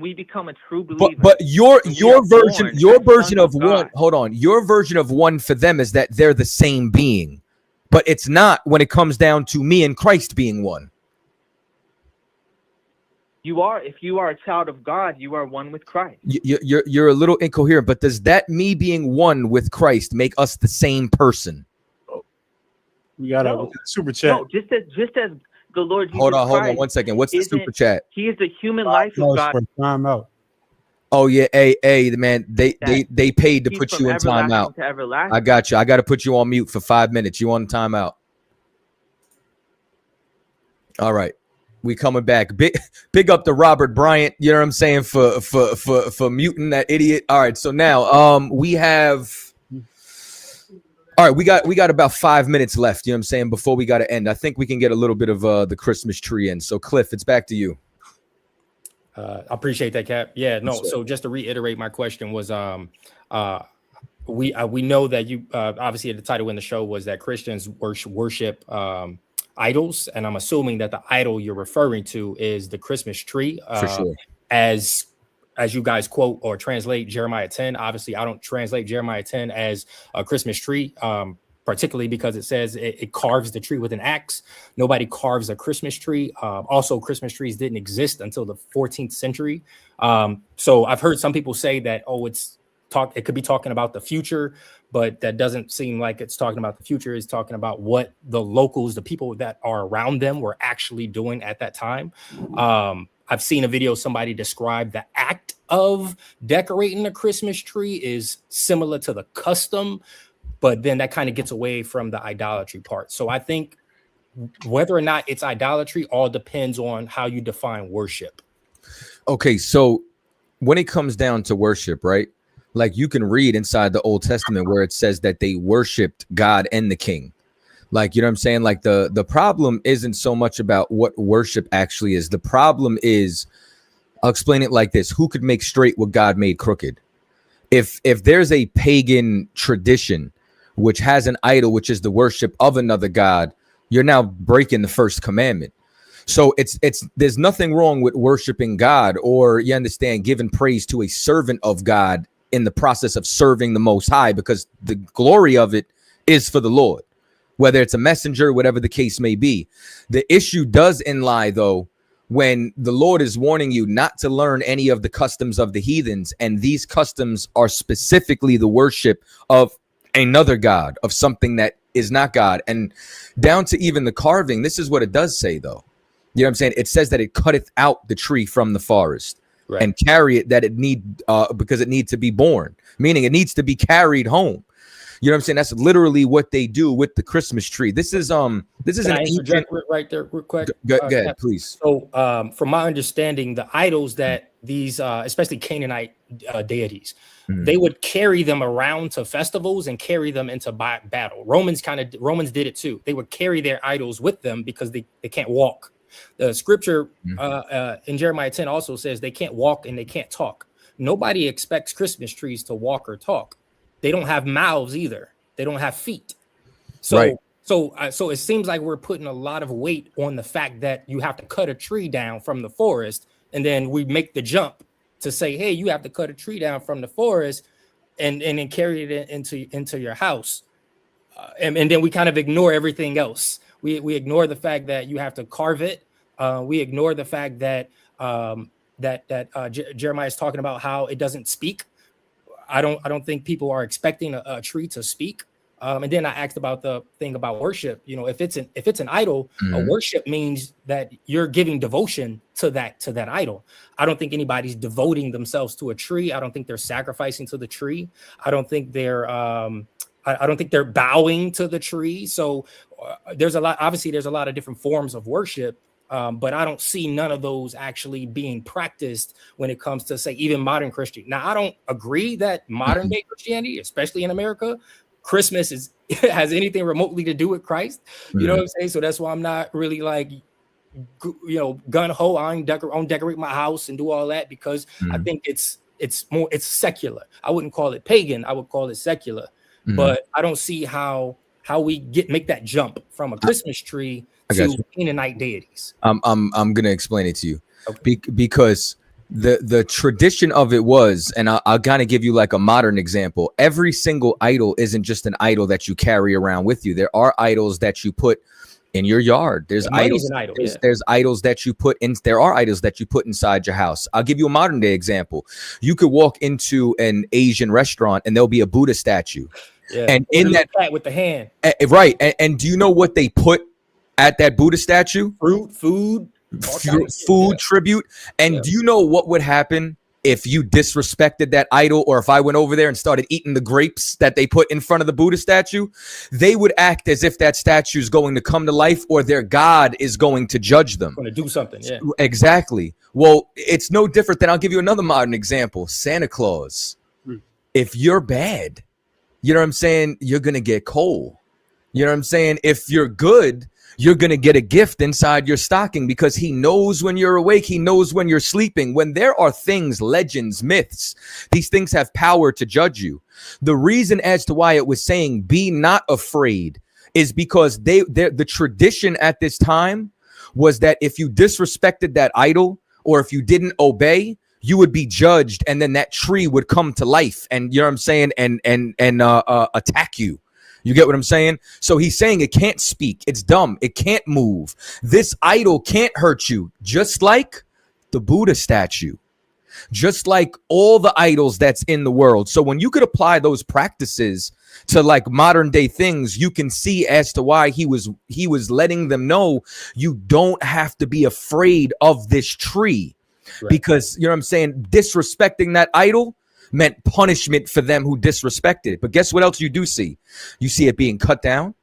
we become a true believer. But your version of one. Hold on, your version of one for them is that they're the same being, but it's not when it comes down to me and Christ being one. If you are a child of God, you are one with Christ. You're a little incoherent, but does that me being one with Christ make us the same person? We got a super chat. No, just as the Lord Jesus Hold on 1 second. What's the super chat? He is the human life of God. Time out. Oh yeah, hey man, they paid to put you in timeout. I got you. I got to put you on mute for 5 minutes. You on timeout? All right, we coming back. Big up to Robert Bryant. You know what I'm saying for muting that idiot. All right, so now we have. All right, we got about 5 minutes left, you know what I'm saying, before we got to end. I think we can get a little bit of the Christmas tree in. So, Cliff, it's back to you. I appreciate that, Cap. Yeah, no, so just to reiterate, my question was, we know that you, obviously the title in the show was that Christians worship idols, and I'm assuming that the idol you're referring to is the Christmas tree. For sure. As you guys quote or translate Jeremiah 10, obviously I don't translate Jeremiah 10 as a Christmas tree, particularly because it says it carves the tree with an axe. Nobody carves a Christmas tree. Also, Christmas trees didn't exist until the 14th century. So I've heard some people say that, it could be talking about the future, but that doesn't seem like it's talking about the future. It's talking about what the locals, the people that are around them, were actually doing at that time. I've seen a video, somebody described the act of decorating a Christmas tree is similar to the custom, but then that kind of gets away from the idolatry part. So I think whether or not it's idolatry all depends on how you define worship. Okay, so when it comes down to worship, right? Like you can read inside the Old Testament where it says that they worshiped God and the king. Like, you know what I'm saying? Like the problem isn't so much about what worship actually is. The problem is, I'll explain it like this. Who could make straight what God made crooked? If there's a pagan tradition which has an idol, which is the worship of another God, you're now breaking the first commandment. So there's nothing wrong with worshiping God, or you understand, giving praise to a servant of God in the process of serving the Most High, because the glory of it is for the Lord. Whether it's a messenger, whatever the case may be. The issue does lie, though, when the Lord is warning you not to learn any of the customs of the heathens. And these customs are specifically the worship of another God, of something that is not God. And down to even the carving, this is what it does say, though. You know what I'm saying? It says that it cutteth out the tree from the forest, right, and carry it, that it need, because it needs to be born, meaning it needs to be carried home. You know what I'm saying? That's literally what they do with the Christmas tree. This is an ancient... right there real quick. Go ahead, please. So from my understanding, the idols that these especially Canaanite deities, they would carry them around to festivals and carry them into battle. Romans did it too. They would carry their idols with them because they can't walk. The scripture in Jeremiah 10 also says they can't walk and they can't talk. Nobody expects Christmas trees to walk or talk. They don't have mouths either. They don't have feet. So, right. So it seems like we're putting a lot of weight on the fact that you have to cut a tree down from the forest, and then we make the jump to say, hey, you have to cut a tree down from the forest, and then carry it into your house, and then we kind of ignore everything else. We ignore the fact that you have to carve it. We ignore the fact that Jeremiah is talking about how it doesn't speak. I don't think people are expecting a tree to speak. And then I asked about the thing about worship. You know, if it's an idol, a worship means that you're giving devotion to that idol. I don't think anybody's devoting themselves to a tree. I don't think they're sacrificing to the tree. I don't think they're bowing to the tree. So there's a lot of different forms of worship. But I don't see none of those actually being practiced when it comes to, say, even modern Christianity. Now, I don't agree that modern day Christianity, especially in America, Christmas has anything remotely to do with Christ. You know what I'm saying? So that's why I'm not really like, gun ho. I don't decorate my house and do all that, because I think it's secular. I wouldn't call it pagan. I would call it secular. But I don't see how we make that jump from a Christmas tree to Canaanite deities. I'm gonna explain it to you, because the tradition of it was, and I'll kind of give you like a modern example. Every single idol isn't just an idol that you carry around with you. There are idols that you put in your yard. There's idols. There's idols that you put in. There are idols that you put inside your house. I'll give you a modern day example. You could walk into an Asian restaurant and there'll be a Buddha statue. Yeah. And in that cat with the hand, right? And do you know what they put at that Buddha statue? Food Tribute. And do you know what would happen if you disrespected that idol, or if I went over there and started eating the grapes that they put in front of the Buddha statue? They would act as if that statue is going to come to life, or their God is going to judge them. Going to do something. Yeah, exactly. Well, it's no different than, I'll give you another modern example. Santa Claus. If you're bad, you know what I'm saying, you're going to get coal. You know what I'm saying? If you're good, you're going to get a gift inside your stocking, because he knows when you're awake. He knows when you're sleeping. When there are things, legends, myths, these things have power to judge you. The reason as to why it was saying be not afraid is because the tradition at this time was that if you disrespected that idol, or if you didn't obey, you would be judged, and then that tree would come to life, and you know what I'm saying, and attack you. You get what I'm saying? So he's saying it can't speak. It's dumb. It can't move. This idol can't hurt you, just like the Buddha statue, just like all the idols that's in the world. So when you could apply those practices to like modern day things, you can see as to why he was letting them know you don't have to be afraid of this tree. Right. Because, you know what I'm saying, disrespecting that idol meant punishment for them who disrespected it. But guess what else you do see? You see it being cut down.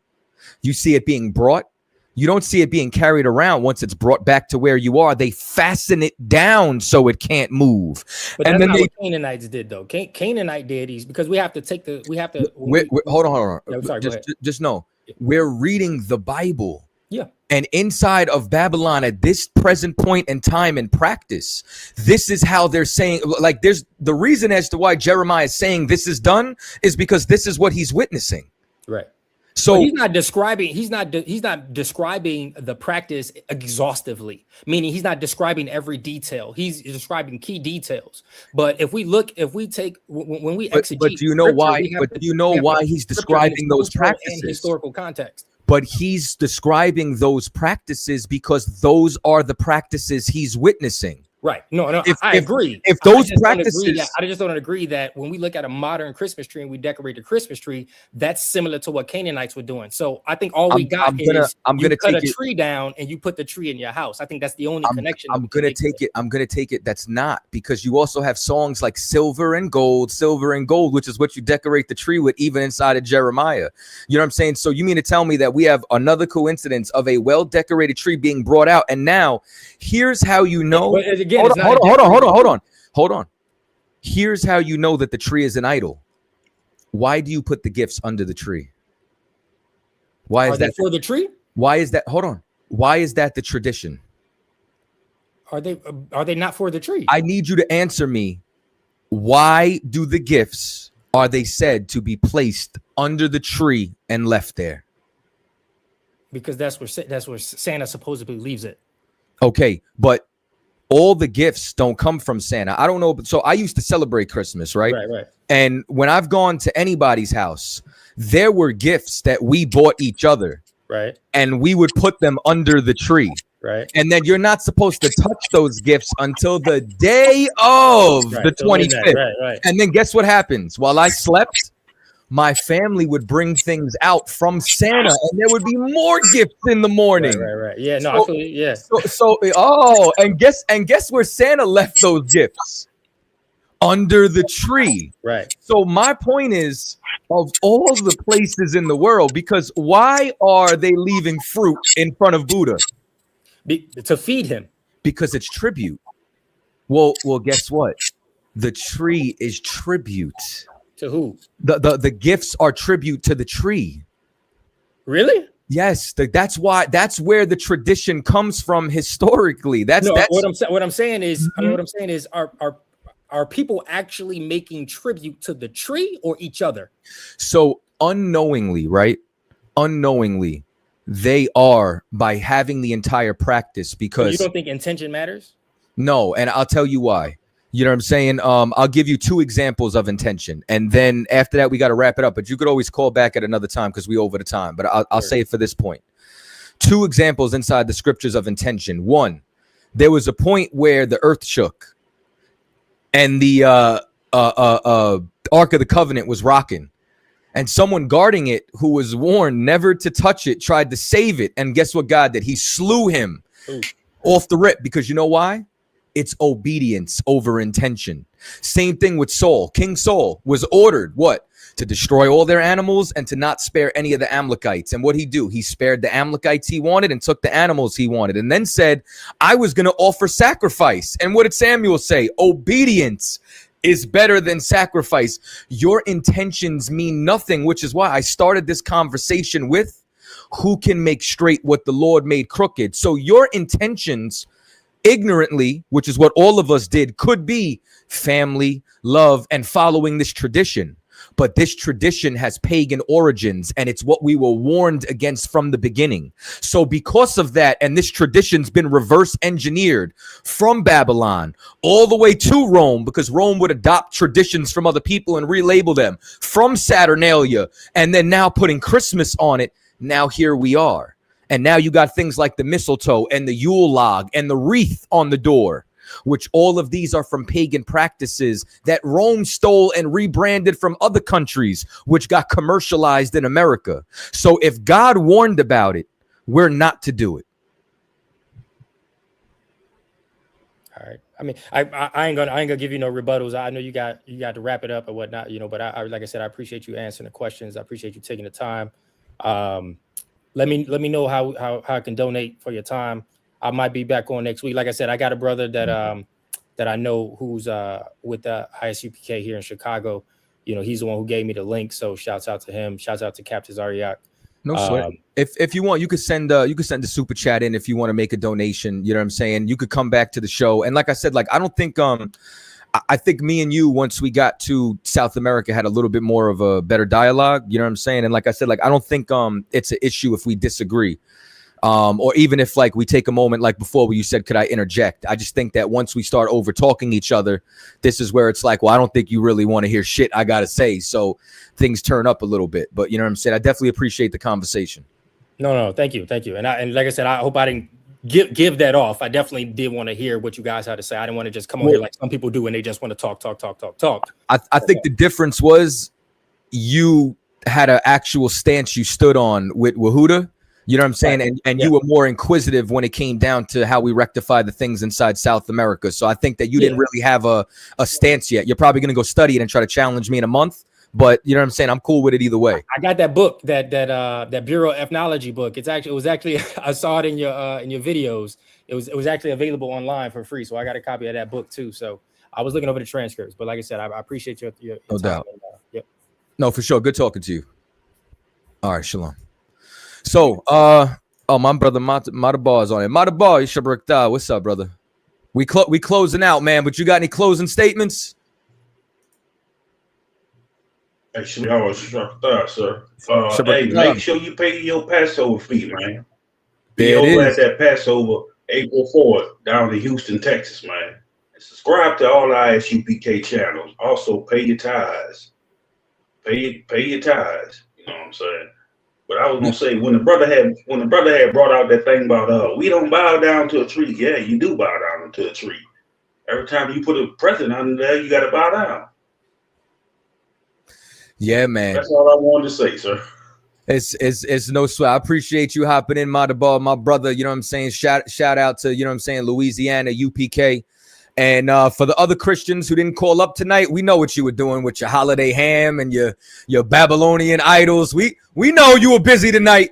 You see it being brought. You don't see it being carried around once it's brought back to where you are. They fasten it down so it can't move. But and that's not what Canaanites did, though. Canaanite deities, because we have to take the, we have to. Hold on. No, sorry, just know, we're reading the Bible. Yeah. And inside of Babylon at this present point in time in practice, this is how they're saying, like, there's the reason as to why Jeremiah is saying this is done is because this is what he's witnessing. Right. So but he's not describing the practice exhaustively, meaning he's not describing every detail. He's describing key details. But if we take when we exegete, but do you know why? But do you know why he's describing those practices? And historical context. But he's describing those practices because those are the practices he's witnessing. Right. No, I agree. If those practices, I just don't agree that when we look at a modern Christmas tree and we decorate the Christmas tree, that's similar to what Canaanites were doing. So I think all we got is you cut a tree down and you put the tree in your house. I think that's the only connection. I'm gonna take it. That's not, because you also have songs like silver and gold, which is what you decorate the tree with, even inside of Jeremiah. You know what I'm saying? So you mean to tell me that we have another coincidence of a well-decorated tree being brought out, and now here's how you know. But again, Hold on. Here's how you know that the tree is an idol. Why do you put the gifts under the tree? Why is that for the tree? Why is that? Hold on. Why is that the tradition? Are they not for the tree? I need you to answer me. Why do the gifts, are they said to be placed under the tree and left there? Because that's where Santa supposedly leaves it. Okay, but all the gifts don't come from Santa. I don't know. So I used to celebrate Christmas, right? Right. And when I've gone to anybody's house, there were gifts that we bought each other. Right. And we would put them under the tree. Right. And then you're not supposed to touch those gifts until the day of the 25th. Right. And then guess what happens? While I slept, my family would bring things out from Santa, and there would be more gifts in the morning. Right. Yeah, no, So, I feel it, yeah. And guess where Santa left those gifts? Under the tree. Right. So my point is, of all the places in the world, because why are they leaving fruit in front of Buddha? To feed him. Because it's tribute. Well, guess what? The tree is tribute. To who? The gifts are tribute to the tree. Really? Yes, that's why. That's where the tradition comes from historically. That's what I'm saying is. What I'm saying is, are people actually making tribute to the tree or each other? So unknowingly, right? Unknowingly, they are, by having the entire practice. Because you don't think intention matters? No, and I'll tell you why. You know what I'm saying? I'll give you 2 examples of intention, and then after that we got to wrap it up. But you could always call back at another time because we over the time. But I'll say it for this point. 2 examples inside the scriptures of intention. 1, there was a point where the earth shook, and the Ark of the Covenant was rocking, and someone guarding it, who was warned never to touch it, tried to save it, and guess what God did? He slew him off the rip, because you know why? It's obedience over intention. Same thing with Saul. King Saul was ordered what? To destroy all their animals and to not spare any of the Amalekites. And what he do? He spared the Amalekites he wanted and took the animals he wanted, and then said, I was going to offer sacrifice. And what did Samuel say? Obedience is better than sacrifice. Your intentions mean nothing, which is why I started this conversation with, who can make straight what the Lord made crooked? So your intentions, ignorantly, which is what all of us did, could be family, love, and following this tradition. But this tradition has pagan origins, and it's what we were warned against from the beginning. So because of that, and this tradition's been reverse engineered from Babylon all the way to Rome, because Rome would adopt traditions from other people and relabel them, from Saturnalia, and then now putting Christmas on it. Now here we are. And now you got things like the mistletoe and the Yule log and the wreath on the door, which all of these are from pagan practices that Rome stole and rebranded from other countries, which got commercialized in America. So if God warned about it, we're not to do it. All right. I mean, I ain't gonna give you no rebuttals. I know you got to wrap it up or whatnot, but I like I said, I appreciate you answering the questions. I appreciate you taking the time. Let me know how I can donate for your time. I might be back on next week. Like I said, I got a brother that I know who's with the ISUPK here in Chicago. He's the one who gave me the link. So shouts out to him. Shouts out to Captain Zariak. No sweat. If you want, you could send the super chat in if you want to make a donation. You know what I'm saying? You could come back to the show. And like I said, I don't think I think me and you, once we got to South America, had a little bit more of a better dialogue. You know what I'm saying? And like I said, I don't think it's an issue if we disagree. Or even if we take a moment like before where you said, could I interject? I just think that once we start over talking each other, this is where it's well, I don't think you really want to hear shit I got to say. So things turn up a little bit. But you know what I'm saying? I definitely appreciate the conversation. No, thank you. And like I said, I hope I didn't give that off. I definitely did want to hear what you guys had to say. I didn't want to just come on here like some people do and they just want to talk. I think the difference was you had an actual stance you stood on with Wahuda. You know what I'm saying? And you were more inquisitive when it came down to how we rectify the things inside South America. So I think that you didn't really have a stance yet. You're probably going to go study it and try to challenge me in a month. But you know what I'm saying? I'm cool with it either way. I got that book, that Bureau of Ethnology book. It was actually I saw it in your videos. It was actually available online for free. So I got a copy of that book too. So I was looking over the transcripts. But like I said, I appreciate your no time. doubt. Yep. No, for sure. Good talking to you. All right, shalom. So, my brother Matabar is on it. Matabar, Yishabrakta. What's up, brother? We closing out, man. But you got any closing statements? Actually, I was struck there, sir. Hey, make sure you pay your Passover fee, man. Be over at that Passover April 4th, down to Houston, Texas, man. And subscribe to all our SUPK channels. Also, pay your tithes. Pay your tithes. You know what I'm saying? But I was gonna say when the brother had brought out that thing about we don't bow down to a tree. Yeah, you do bow down to a tree. Every time you put a president under there, you got to bow down. Yeah, man. That's all I wanted to say, sir. It's no sweat. I appreciate you hopping in, my brother. You know what I'm saying? Shout out to, you know what I'm saying, Louisiana, UPK. And for the other Christians who didn't call up tonight, we know what you were doing with your holiday ham and your Babylonian idols. We know you were busy tonight.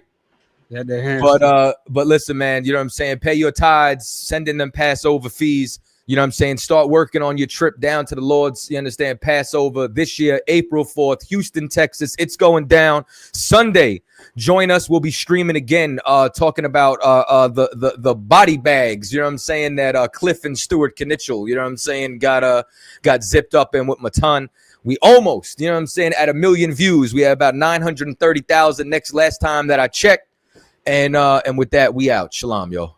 Yeah, they ham. But listen, man, you know what I'm saying? Pay your tithes, send in them Passover fees. You know what I'm saying? Start working on your trip down to the Lord's, you understand, Passover this year, April 4th, Houston, Texas. It's going down Sunday. Join us. We'll be streaming again, talking about the body bags, you know what I'm saying, that Cliff and Stuart Knichel, you know what I'm saying, got zipped up in with Matan. We almost, you know what I'm saying, at 1 million views. We had about 930,000 last time that I checked. And with that, we out. Shalom, y'all.